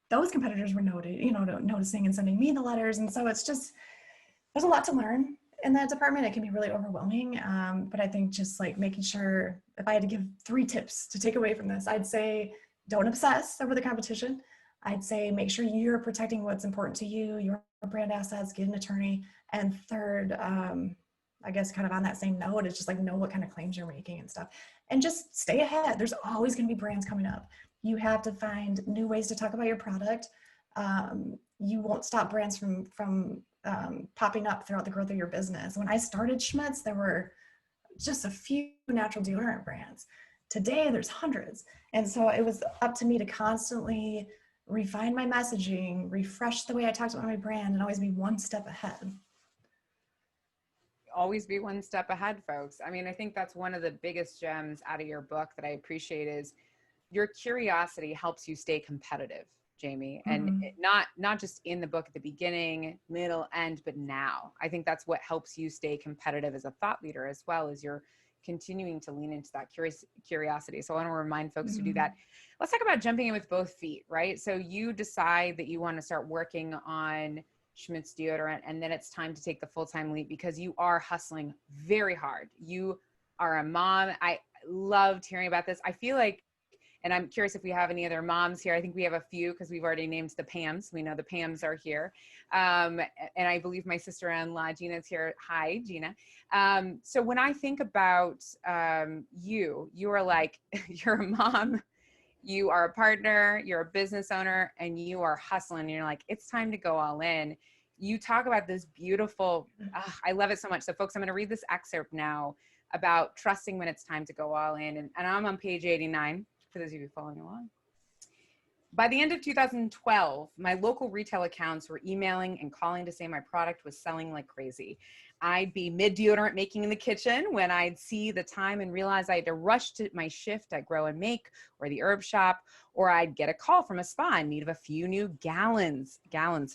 those competitors were noticing and sending me the letters. And so it's just, there's a lot to learn in that department. It can be really overwhelming. But I think just like making sure, if I had to give 3 tips to take away from this, I'd say don't obsess over the competition. I'd say make sure you're protecting what's important to you, your brand assets, get an attorney. And third, I guess kind of on that same note, it's just like know what kind of claims you're making and stuff. And just stay ahead. There's always going to be brands coming up. You have to find new ways to talk about your product. You won't stop brands from popping up throughout the growth of your business. When I started Schmidt's, there were just a few natural deodorant brands. Today, there's hundreds. And so it was up to me to constantly refine my messaging, refresh the way I talked about my brand, and always be one step ahead. Always be one step ahead, folks. I mean, I think that's one of the biggest gems out of your book that I appreciate is your curiosity helps you stay competitive, Jaime, and not just in the book at the beginning, middle, end, but now. I think that's what helps you stay competitive as a thought leader, as well as you're continuing to lean into that curiosity. So I want to remind folks to do that. Let's talk about jumping in with both feet, right? So you decide that you want to start working on Schmidt's deodorant, and then it's time to take the full-time leap because you are hustling very hard. You are a mom. I loved hearing about this. I feel like, and I'm curious if we have any other moms here. I think we have a few because we've already named the Pams. We know the Pams are here. And I believe my sister-in-law, Gina's here. Hi, Gina. So when I think about you are like, you're a mom, you are a partner, you're a business owner, and you are hustling. And you're like, it's time to go all in. You talk about this beautiful, I love it so much. So folks, I'm going to read this excerpt now about trusting when it's time to go all in. And I'm on page 89. For those of you following along. By the end of 2012, my local retail accounts were emailing and calling to say my product was selling like crazy. I'd be mid-deodorant making in the kitchen when I'd see the time and realize I had to rush to my shift at Grow and Make or the herb shop, or I'd get a call from a spa in need of a few new gallons,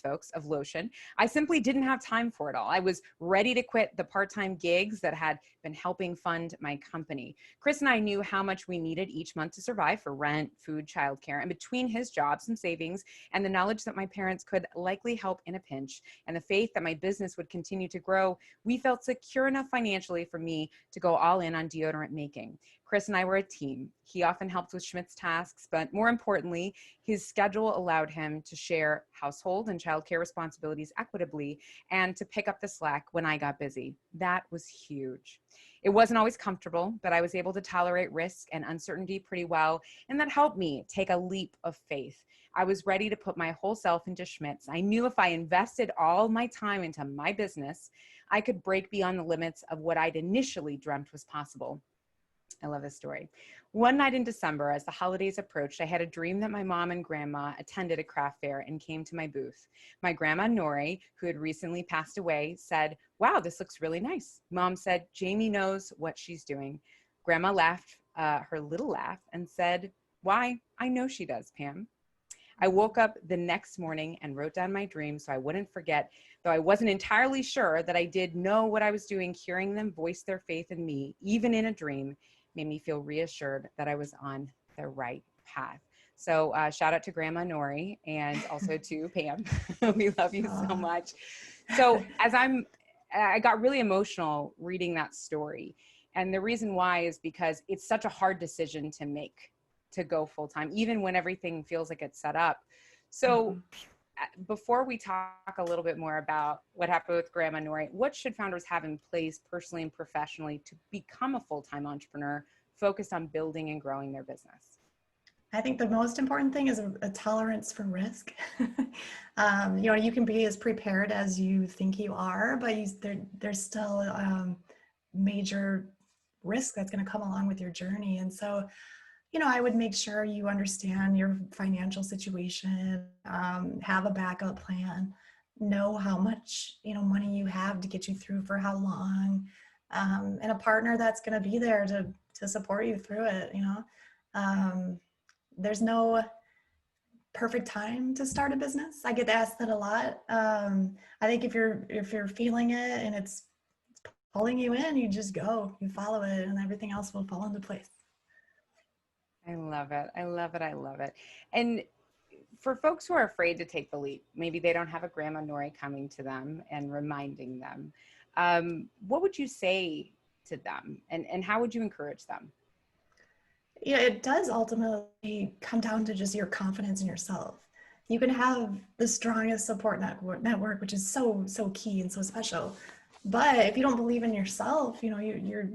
folks, of lotion. I simply didn't have time for it all. I was ready to quit the part-time gigs that had been helping fund my company. Chris and I knew how much we needed each month to survive for rent, food, childcare, and between his jobs and savings and the knowledge that my parents could likely help in a pinch and the faith that my business would continue to grow, we felt secure enough financially for me to go all in on deodorant making. Chris and I were a team. He often helped with Schmidt's tasks, but more importantly, his schedule allowed him to share household and childcare responsibilities equitably and to pick up the slack when I got busy. That was huge. It wasn't always comfortable, but I was able to tolerate risk and uncertainty pretty well, and that helped me take a leap of faith. I was ready to put my whole self into Schmidt's. I knew if I invested all my time into my business, I could break beyond the limits of what I'd initially dreamt was possible. I love this story. One night in December, as the holidays approached, I had a dream that my mom and grandma attended a craft fair and came to my booth. My grandma, Nori, who had recently passed away, said, "Wow, this looks really nice." Mom said, "Jaime knows what she's doing." Grandma laughed her little laugh and said, "Why, I know she does, Pam." I woke up the next morning and wrote down my dreams so I wouldn't forget, though I wasn't entirely sure that I did know what I was doing. Hearing them voice their faith in me, even in a dream, made me feel reassured that I was on the right path. So shout out to Grandma Nori and also to Pam. We love you so much. So I got really emotional reading that story. And the reason why is because it's such a hard decision to make, to go full-time, even when everything feels like it's set up. So before we talk a little bit more about what happened with Grandma Nori, what should founders have in place personally and professionally to become a full-time entrepreneur focused on building and growing their business? I think the most important thing is a tolerance for risk. You can be as prepared as you think you are, but there's still major risk that's going to come along with your journey. And so, I would make sure you understand your financial situation, have a backup plan, know how much, money you have to get you through for how long, and a partner that's going to be there to support you through it. There's no perfect time to start a business. I get asked that a lot. I think if you're feeling it and it's pulling you in, you just go, you follow it, and everything else will fall into place. I love it. I love it. I love it. And for folks who are afraid to take the leap, maybe they don't have a Grandma Nori coming to them and reminding them, what would you say to them, and how would you encourage them? It does ultimately come down to just your confidence in yourself. You can have the strongest support network, which is so key and so special. But if you don't believe in yourself, you're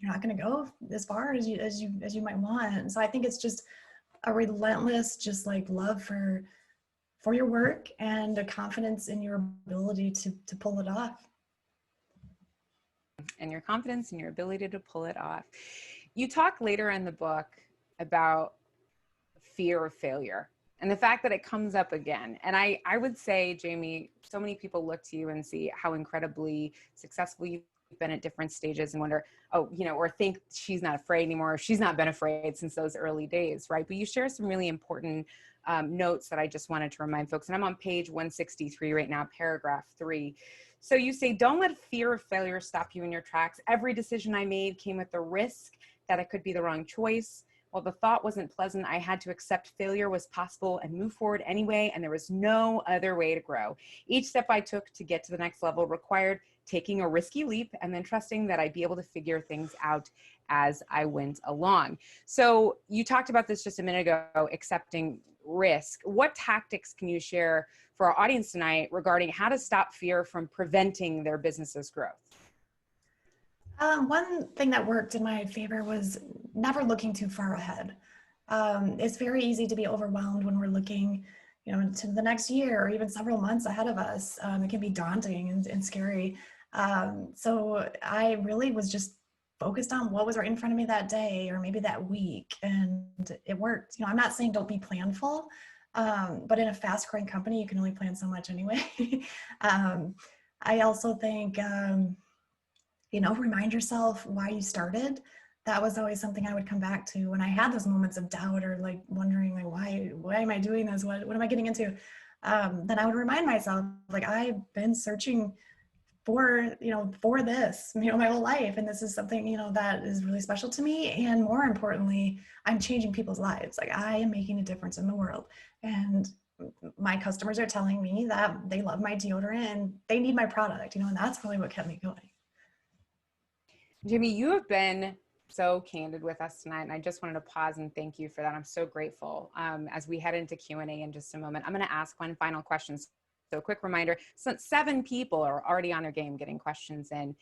not going to go as far as you might want. And so I think it's just a relentless, just like love for your work and a confidence in your ability to pull it off. And your confidence in your ability to pull it off. You talk later in the book about fear of failure and the fact that it comes up again. And I would say, Jaime, so many people look to you and see how incredibly successful you've been at different stages and wonder, or think she's not afraid anymore, or she's not been afraid since those early days, right? But you share some really important notes that I just wanted to remind folks. And I'm on page 163 right now, paragraph 3. So you say, don't let fear of failure stop you in your tracks. Every decision I made came with the risk that it could be the wrong choice. While the thought wasn't pleasant, I had to accept failure was possible and move forward anyway, and there was no other way to grow. Each step I took to get to the next level required taking a risky leap and then trusting that I'd be able to figure things out as I went along. So you talked about this just a minute ago, accepting risk. What tactics can you share for our audience tonight regarding how to stop fear from preventing their business's growth? One thing that worked in my favor was never looking too far ahead. It's very easy to be overwhelmed when we're looking, to the next year or even several months ahead of us. It can be daunting and scary. So I really was just focused on what was right in front of me that day or maybe that week, and it worked. I'm not saying don't be planful, but in a fast-growing company, you can only plan so much anyway. I also think, remind yourself why you started. That was always something I would come back to when I had those moments of doubt or like wondering, like, why am I doing this? What am I getting into? Then I would remind myself, like, I've been searching for this, my whole life. And this is something, that is really special to me. And more importantly, I'm changing people's lives. Like, I am making a difference in the world. And my customers are telling me that they love my deodorant and they need my product, and that's really what kept me going. Jaime, you have been so candid with us tonight, and I just wanted to pause and thank you for that. I'm so grateful. As we head into Q&A in just a moment, I'm going to ask one final question. So a quick reminder, since 7 people are already on their game getting questions in,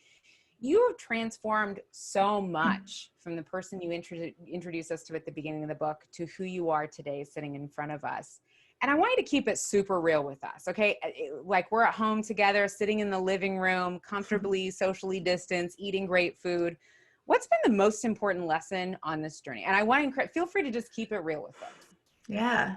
you have transformed so much from the person you introduced us to at the beginning of the book to who you are today sitting in front of us. And I want you to keep it super real with us, okay? Like we're at home together, sitting in the living room, comfortably, socially distanced, eating great food. What's been the most important lesson on this journey? And I want to feel free to just keep it real with us. Yeah.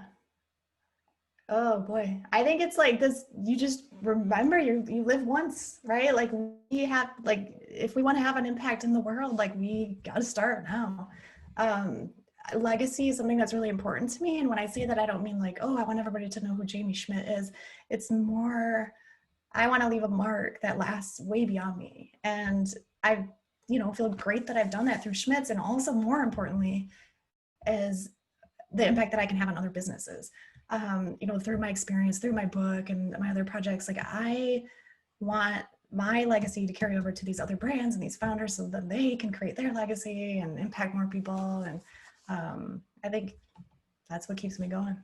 Oh boy. I think it's like this, you just remember you live once, right? Like we have, like, if we want to have an impact in the world, like we got to start now. Um, Legacy is something that's really important to me. And when I say that, I don't mean like, oh, I want everybody to know who Jaime Schmidt is. It's more, I want to leave a mark that lasts way beyond me. And I, feel great that I've done that through Schmidt's, and also more importantly is the impact that I can have on other businesses. Through my experience, through my book and my other projects, like I want my legacy to carry over to these other brands and these founders so that they can create their legacy and impact more people. And I think that's what keeps me going.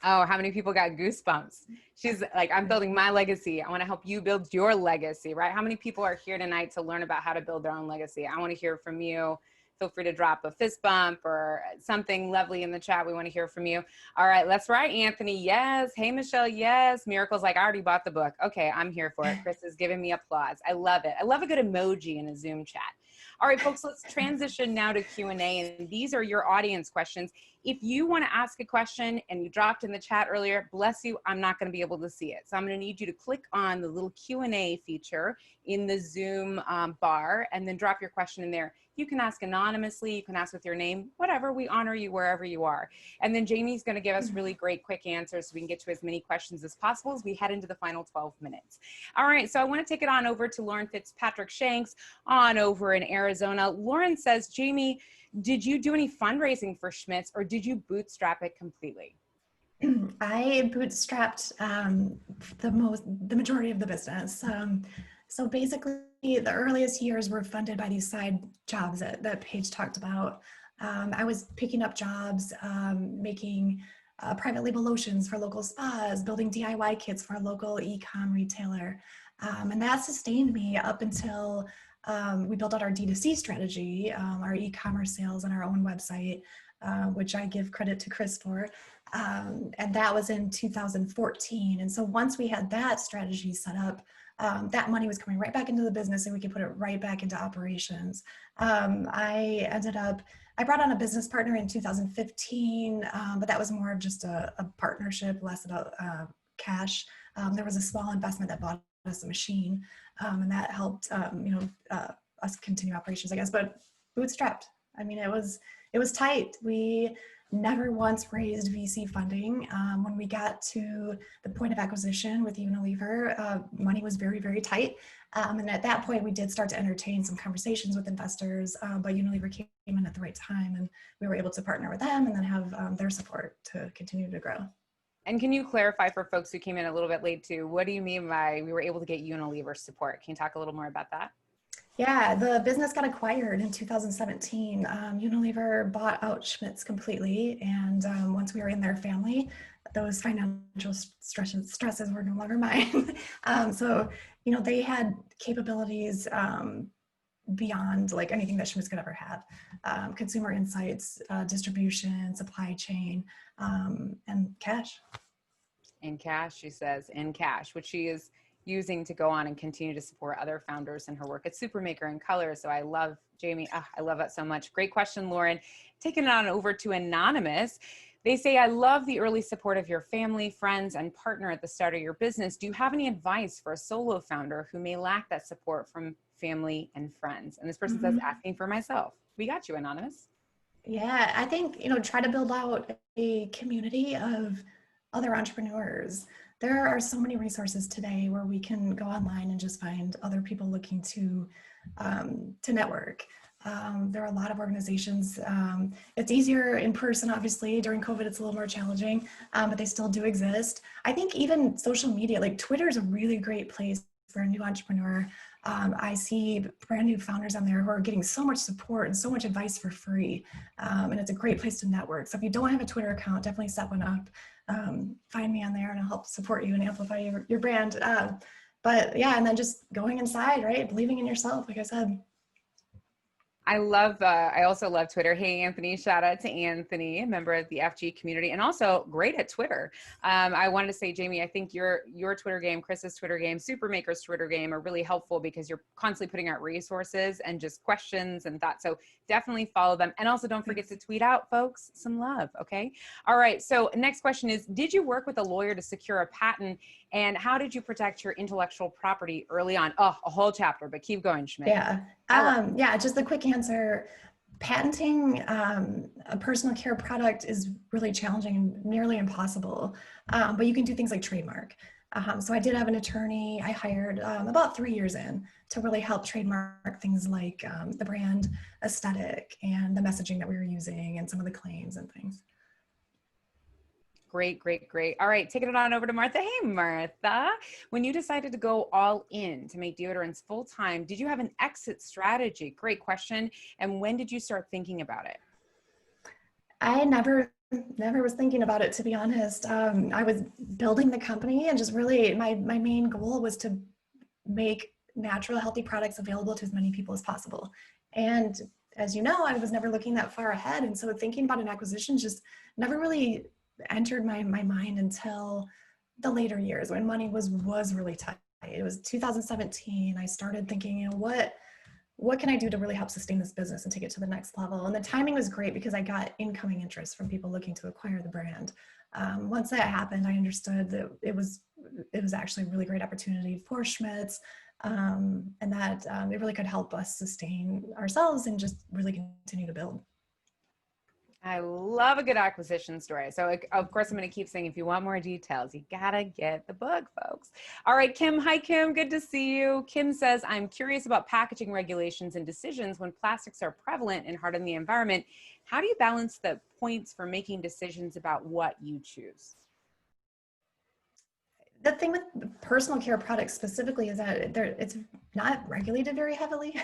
Oh, how many people got goosebumps? She's like, I'm building my legacy. I want to help you build your legacy, right? How many people are here tonight to learn about how to build their own legacy? I want to hear from you. Feel free to drop a fist bump or something lovely in the chat. We want to hear from you. All right, let's write Anthony. Yes. Hey, Michelle. Yes. Miracle's like, I already bought the book. Okay, I'm here for it. Chris is giving me applause. I love it. I love a good emoji in a Zoom chat. All right, folks, let's transition now to Q&A. And these are your audience questions. If you want to ask a question and you dropped in the chat earlier, bless you, I'm not going to be able to see it. So I'm going to need you to click on the little Q&A feature in the Zoom bar and then drop your question in there. You can ask anonymously, you can ask with your name, whatever. We honor you wherever you are. And then Jamie's going to give us really great quick answers so we can get to as many questions as possible as we head into the final 12 minutes. All right, so I want to take it on over to Lauren Fitzpatrick Shanks on over in Arizona. Lauren says, Jaime, did you do any fundraising for Schmidt's or did you bootstrap it completely? I bootstrapped the majority of the business. So basically, the earliest years were funded by these side jobs that Paige talked about. I was picking up jobs, making private label lotions for local spas, building DIY kits for a local e-com retailer. And that sustained me up until we built out our D2C strategy, our e-commerce sales on our own website, which I give credit to Chris for. And that was in 2014. And so once we had that strategy set up, that money was coming right back into the business and we could put it right back into operations. I brought on a business partner in 2015, but that was more of just a partnership, less about cash. There was a small investment that bought us a machine, and that helped us continue operations, I guess. But bootstrapped. I mean, it was tight. We never once raised VC funding. When we got to the point of acquisition with Unilever, money was very, very tight. And at that point, we did start to entertain some conversations with investors, but Unilever came in at the right time and we were able to partner with them and then have their support to continue to grow. And can you clarify for folks who came in a little bit late too, what do you mean by we were able to get Unilever support? Can you talk a little more about that? Yeah, the business got acquired in 2017. Unilever bought out Schmidt's completely. And once we were in their family, those financial stresses were no longer mine. So, they had capabilities beyond like anything that Schmidt's could ever have. Consumer insights, distribution, supply chain, and cash. In cash, she says, in cash, which she is using to go on and continue to support other founders in her work at Supermaker and Color. So I love, Jaime, I love that so much. Great question, Lauren. Taking it on over to Anonymous. They say, I love the early support of your family, friends, and partner at the start of your business. Do you have any advice for a solo founder who may lack that support from family and friends? And this person says, asking for myself. We got you, Anonymous. Yeah, I think, try to build out a community of other entrepreneurs. There are so many resources today where we can go online and just find other people looking to network. There are a lot of organizations. It's easier in person, obviously. During COVID, it's a little more challenging, but they still do exist. I think even social media, like Twitter is a really great place for a new entrepreneur. I see brand new founders on there who are getting so much support and so much advice for free. And it's a great place to network. So if you don't have a Twitter account, definitely set one up. Find me on there and I'll help support you and amplify your brand. But yeah, and then just going inside, right? Believing in yourself, like I said. I also love Twitter. Hey, Anthony, shout out to Anthony, a member of the FG community and also great at Twitter. I wanted to say, Jamie, I think your Twitter game, Chris's Twitter game, Supermaker's Twitter game are really helpful because you're constantly putting out resources and just questions and thoughts. So definitely follow them. And also don't forget to tweet out, folks, some love. Okay. All right. So next question is, did you work with a lawyer to secure a patent? And how did you protect your intellectual property early on? Oh, a whole chapter, but keep going, Schmidt. Yeah. Yeah, just the quick answer. Patenting a personal care product is really challenging and nearly impossible, but you can do things like trademark. So I did have an attorney I hired about 3 years in to really help trademark things like the brand aesthetic and the messaging that we were using and some of the claims and things. Great, great, great. All right, taking it on over to Martha. Hey, Martha, when you decided to go all in to make deodorants full time, did you have an exit strategy? Great question. And when did you start thinking about it? I never was thinking about it, to be honest. I was building the company and just really my main goal was to make natural, healthy products available to as many people as possible. And as you know, I was never looking that far ahead. And so thinking about an acquisition just never really entered my mind until the later years when money was really tight. It was 2017. I started thinking, you know, what can I do to really help sustain this business and take it to the next level? And the timing was great because I got incoming interest from people looking to acquire the brand. Once that happened, I understood that it was actually a really great opportunity for Schmidt's, and that it really could help us sustain ourselves and just really continue to build. I love a good acquisition story. So of course, I'm going to keep saying, if you want more details, you got to get the book, folks. All right, Kim. Hi, Kim. Good to see you. Kim says, I'm curious about packaging regulations and decisions when plastics are prevalent and harden the environment. How do you balance the points for making decisions about what you choose? The thing with personal care products specifically is that it's not regulated very heavily.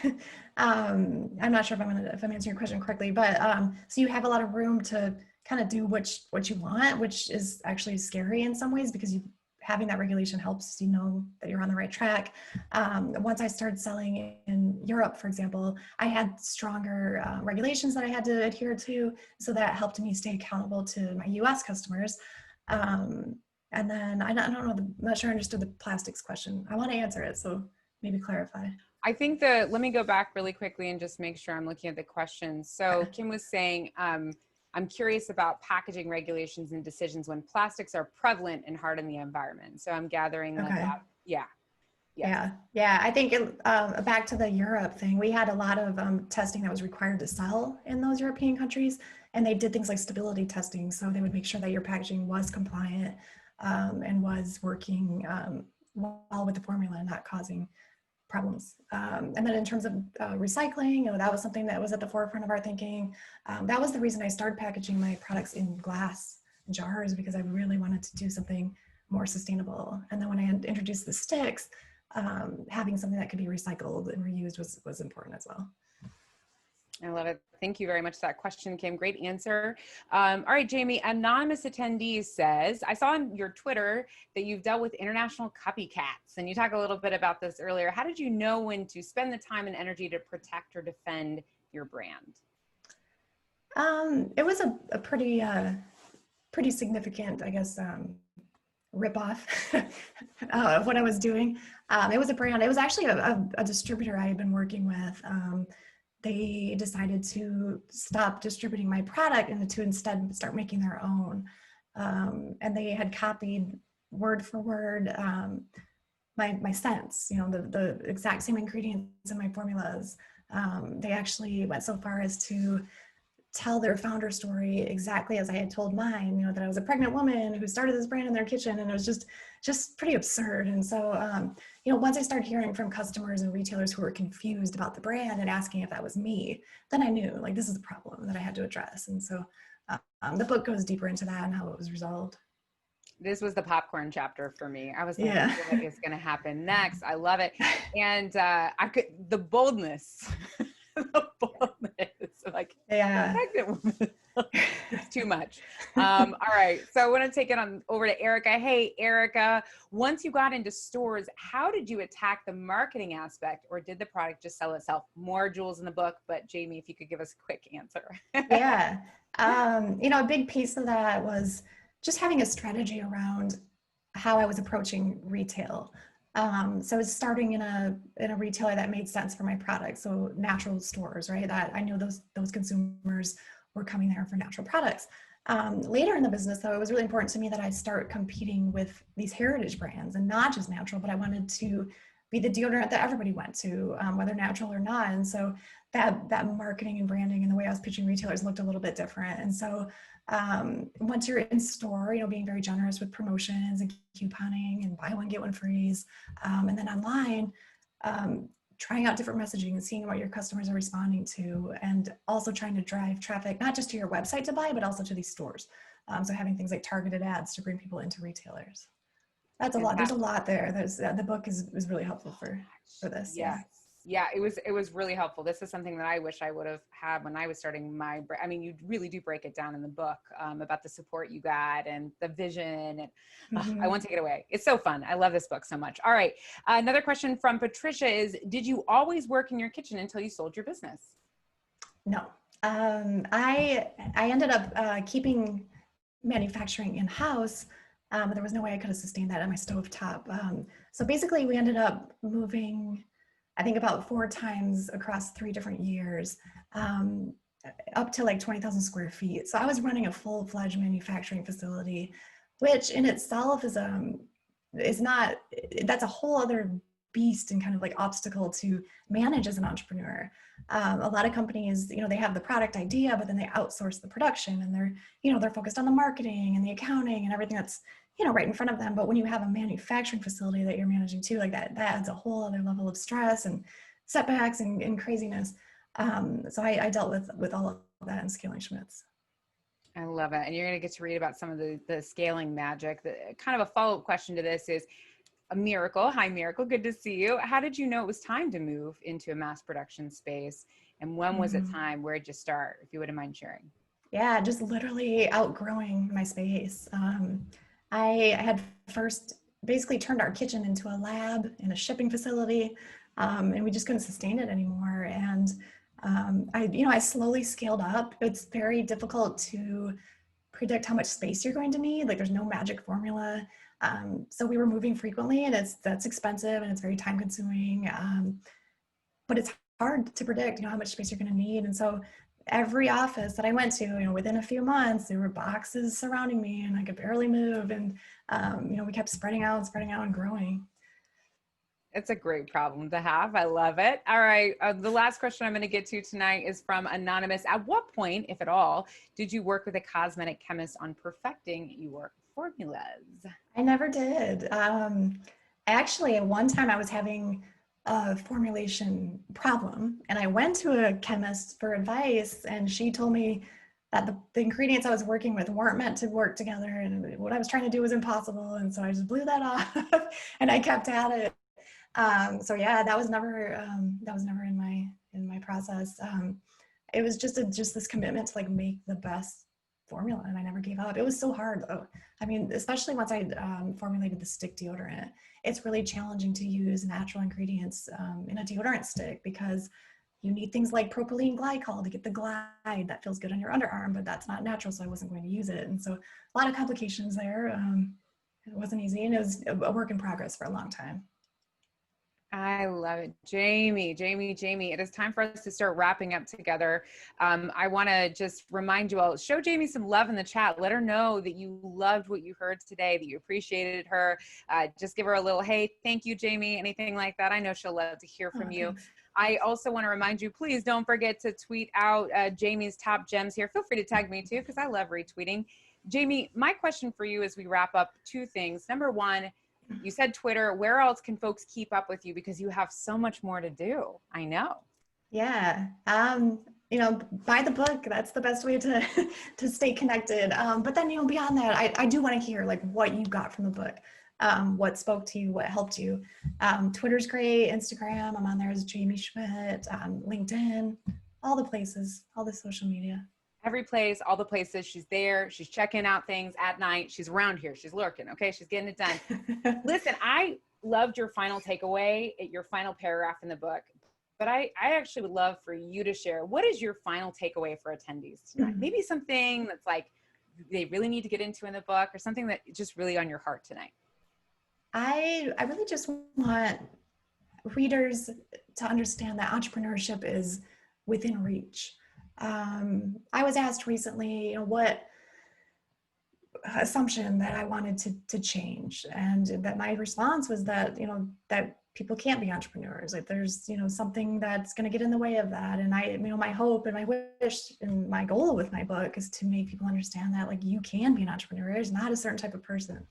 I'm not sure if I'm answering your question correctly, but so you have a lot of room to kind of do what you want, which is actually scary in some ways because having that regulation helps you know that you're on the right track. Once I started selling in Europe, for example, I had stronger regulations that I had to adhere to, so that helped me stay accountable to my US customers. And then I don't know, I'm not sure I understood the plastics question. I want to answer it, so maybe clarify. I think let me go back really quickly and just make sure I'm looking at the questions. So Kim was saying, I'm curious about packaging regulations and decisions when plastics are prevalent and harden the environment. So I'm gathering that, yeah. I think back to the Europe thing, we had a lot of testing that was required to sell in those European countries. And they did things like stability testing. So they would make sure that your packaging was compliant and was working well with the formula and not causing problems. And then in terms of recycling, that was something that was at the forefront of our thinking. That was the reason I started packaging my products in glass jars, because I really wanted to do something more sustainable. And then when I introduced the sticks, having something that could be recycled and reused was important as well. I love it. Thank you very much for that question, Kim. Great answer. All right, Jamie, anonymous attendee says, I saw on your Twitter that you've dealt with international copycats, and you talked a little bit about this earlier. How did you know when to spend the time and energy to protect or defend your brand? It was a pretty significant, I guess, ripoff of what I was doing. It was a brand. It was actually a distributor I had been working with. They decided to stop distributing my product and to instead start making their own. And they had copied word for word my scents, the exact same ingredients in my formulas. They actually went so far as to tell their founder story exactly as I had told mine, that I was a pregnant woman who started this brand in their kitchen, and it was just pretty absurd. And so, once I started hearing from customers and retailers who were confused about the brand and asking if that was me, then I knew, like, this is a problem that I had to address. And so the book goes deeper into that and how it was resolved. This was the popcorn chapter for me. I was like, what is going to happen next? I love it. And the boldness, like, pregnant woman. too much. All right. So I want to take it on over to Erica. Hey, Erica, once you got into stores, how did you attack the marketing aspect, or did the product just sell itself? More jewels in the book, but Jamie, if you could give us a quick answer. Yeah. A big piece of that was just having a strategy around how I was approaching retail. So I was starting in a retailer that made sense for my product. So natural stores, right? That I knew those consumers were coming there for natural products. Later in the business, though, it was really important to me that I start competing with these heritage brands, and not just natural, but I wanted to be the deodorant that everybody went to, whether natural or not. And so that marketing and branding and the way I was pitching retailers looked a little bit different. And so once you're in store, being very generous with promotions and couponing and buy one, get one frees. And then online, trying out different messaging and seeing what your customers are responding to, and also trying to drive traffic, not just to your website to buy, but also to these stores. So having things like targeted ads to bring people into retailers. That's a lot. There's a lot there. The book is really helpful for this. Yes. Yeah, it was really helpful. This is something that I wish I would have had when I was starting my, I mean, you really do break it down in the book about the support you got and the vision. And I won't take it away. It's so fun. I love this book so much. All right. Another question from Patricia is, did you always work in your kitchen until you sold your business? No. I ended up keeping manufacturing in-house. But there was no way I could have sustained that on my stovetop. So basically we ended up moving, I think, about 4 times across 3 different years, up to like 20,000 square feet. So I was running a full-fledged manufacturing facility, which in itself is not, that's a whole other beast and kind of like obstacle to manage as an entrepreneur. A lot of companies, they have the product idea, but then they outsource the production, and they're focused on the marketing and the accounting and everything that's, right in front of them. But when you have a manufacturing facility that you're managing too, like that adds a whole other level of stress and setbacks and craziness. So I dealt with all of that in scaling Schmidt's. I love it. And you're going to get to read about some of the scaling magic. Kind of a follow-up question to this is, a Miracle. Hi, Miracle. Good to see you. How did you know it was time to move into a mass production space? And when was it time? Where did you start? If you wouldn't mind sharing. Yeah, just literally outgrowing my space. I had first basically turned our kitchen into a lab and a shipping facility, and we just couldn't sustain it anymore. And I slowly scaled up. It's very difficult to predict how much space you're going to need. Like, there's no magic formula. So we were moving frequently, and that's expensive and it's very time consuming. But it's hard to predict, how much space you're going to need. And so every office that I went to, within a few months, there were boxes surrounding me and I could barely move. And, we kept spreading out and growing. It's a great problem to have. I love it. All right. The last question I'm going to get to tonight is from Anonymous. At what point, if at all, did you work with a cosmetic chemist on perfecting your formulas? I never did. Actually, at one time I was having a formulation problem, and I went to a chemist for advice, and she told me that the ingredients I was working with weren't meant to work together, and what I was trying to do was impossible. And so I just blew that off and I kept at it. So yeah, that was never in my process. It was just this commitment to like make the best formula, and I never gave up. It was so hard though. I mean, especially once I formulated the stick deodorant, it's really challenging to use natural ingredients in a deodorant stick, because you need things like propylene glycol to get the glide that feels good on your underarm, but that's not natural, so I wasn't going to use it. And so a lot of complications there. It wasn't easy, and it was a work in progress for a long time. I love it. Jamie, it is time for us to start wrapping up together. I want to just remind you all, show Jamie some love in the chat. Let her know that you loved what you heard today, that you appreciated her. Just give her a little, hey, thank you, Jamie, anything like that. I know she'll love to hear from you. Thanks. I also want to remind you, please don't forget to tweet out Jamie's top gems here. Feel free to tag me too, because I love retweeting. Jamie, my question for you as we wrap up, 2 things. Number 1, you said Twitter. Where else can folks keep up with you? Because you have so much more to do. I know. Yeah. Buy the book. That's the best way to stay connected. But then, beyond that, I do want to hear like what you got from the book, what spoke to you, what helped you. Twitter's great. Instagram, I'm on there as Jaime Schmidt, LinkedIn, all the places, all the social media. Every place, all the places, she's there. She's checking out things at night. She's around here. She's lurking. Okay. She's getting it done. Listen, I loved your final takeaway, your final paragraph in the book, but I actually would love for you to share, what is your final takeaway for attendees tonight? Maybe something that's like, they really need to get into in the book, or something that is just really on your heart tonight. I really just want readers to understand that entrepreneurship is within reach. I was asked recently, what assumption that I wanted to change, and that my response was that, that people can't be entrepreneurs. Like there's, something that's going to get in the way of that. And my hope and my wish and my goal with my book is to make people understand that, like, you can be an entrepreneur. It's not a certain type of person.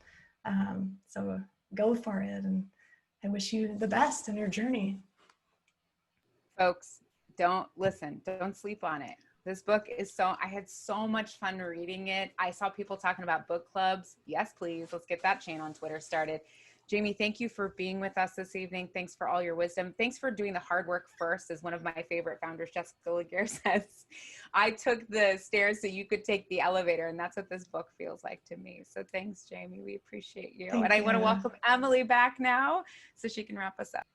So go for it. And I wish you the best in your journey. Folks, don't sleep on it. This book is I had so much fun reading it. I saw people talking about book clubs. Yes, please. Let's get that chain on Twitter started. Jaime, thank you for being with us this evening. Thanks for all your wisdom. Thanks for doing the hard work first, as one of my favorite founders, Jessica Laguerre, says. I took the stairs so you could take the elevator, and that's what this book feels like to me. So thanks, Jaime. We appreciate you. Thank and I you. want to welcome Emily back now so she can wrap us up.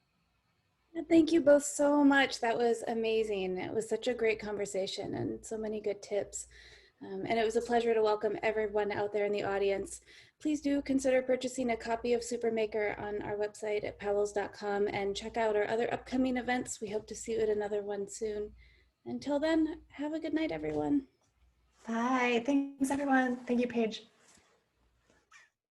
Thank you both so much. That was amazing. It was such a great conversation and so many good tips. And it was a pleasure to welcome everyone out there in the audience. Please do consider purchasing a copy of Supermaker on our website at powells.com, and check out our other upcoming events. We hope to see you at another one soon. Until then, have a good night, everyone. Bye. Thanks, everyone. Thank you, Paige.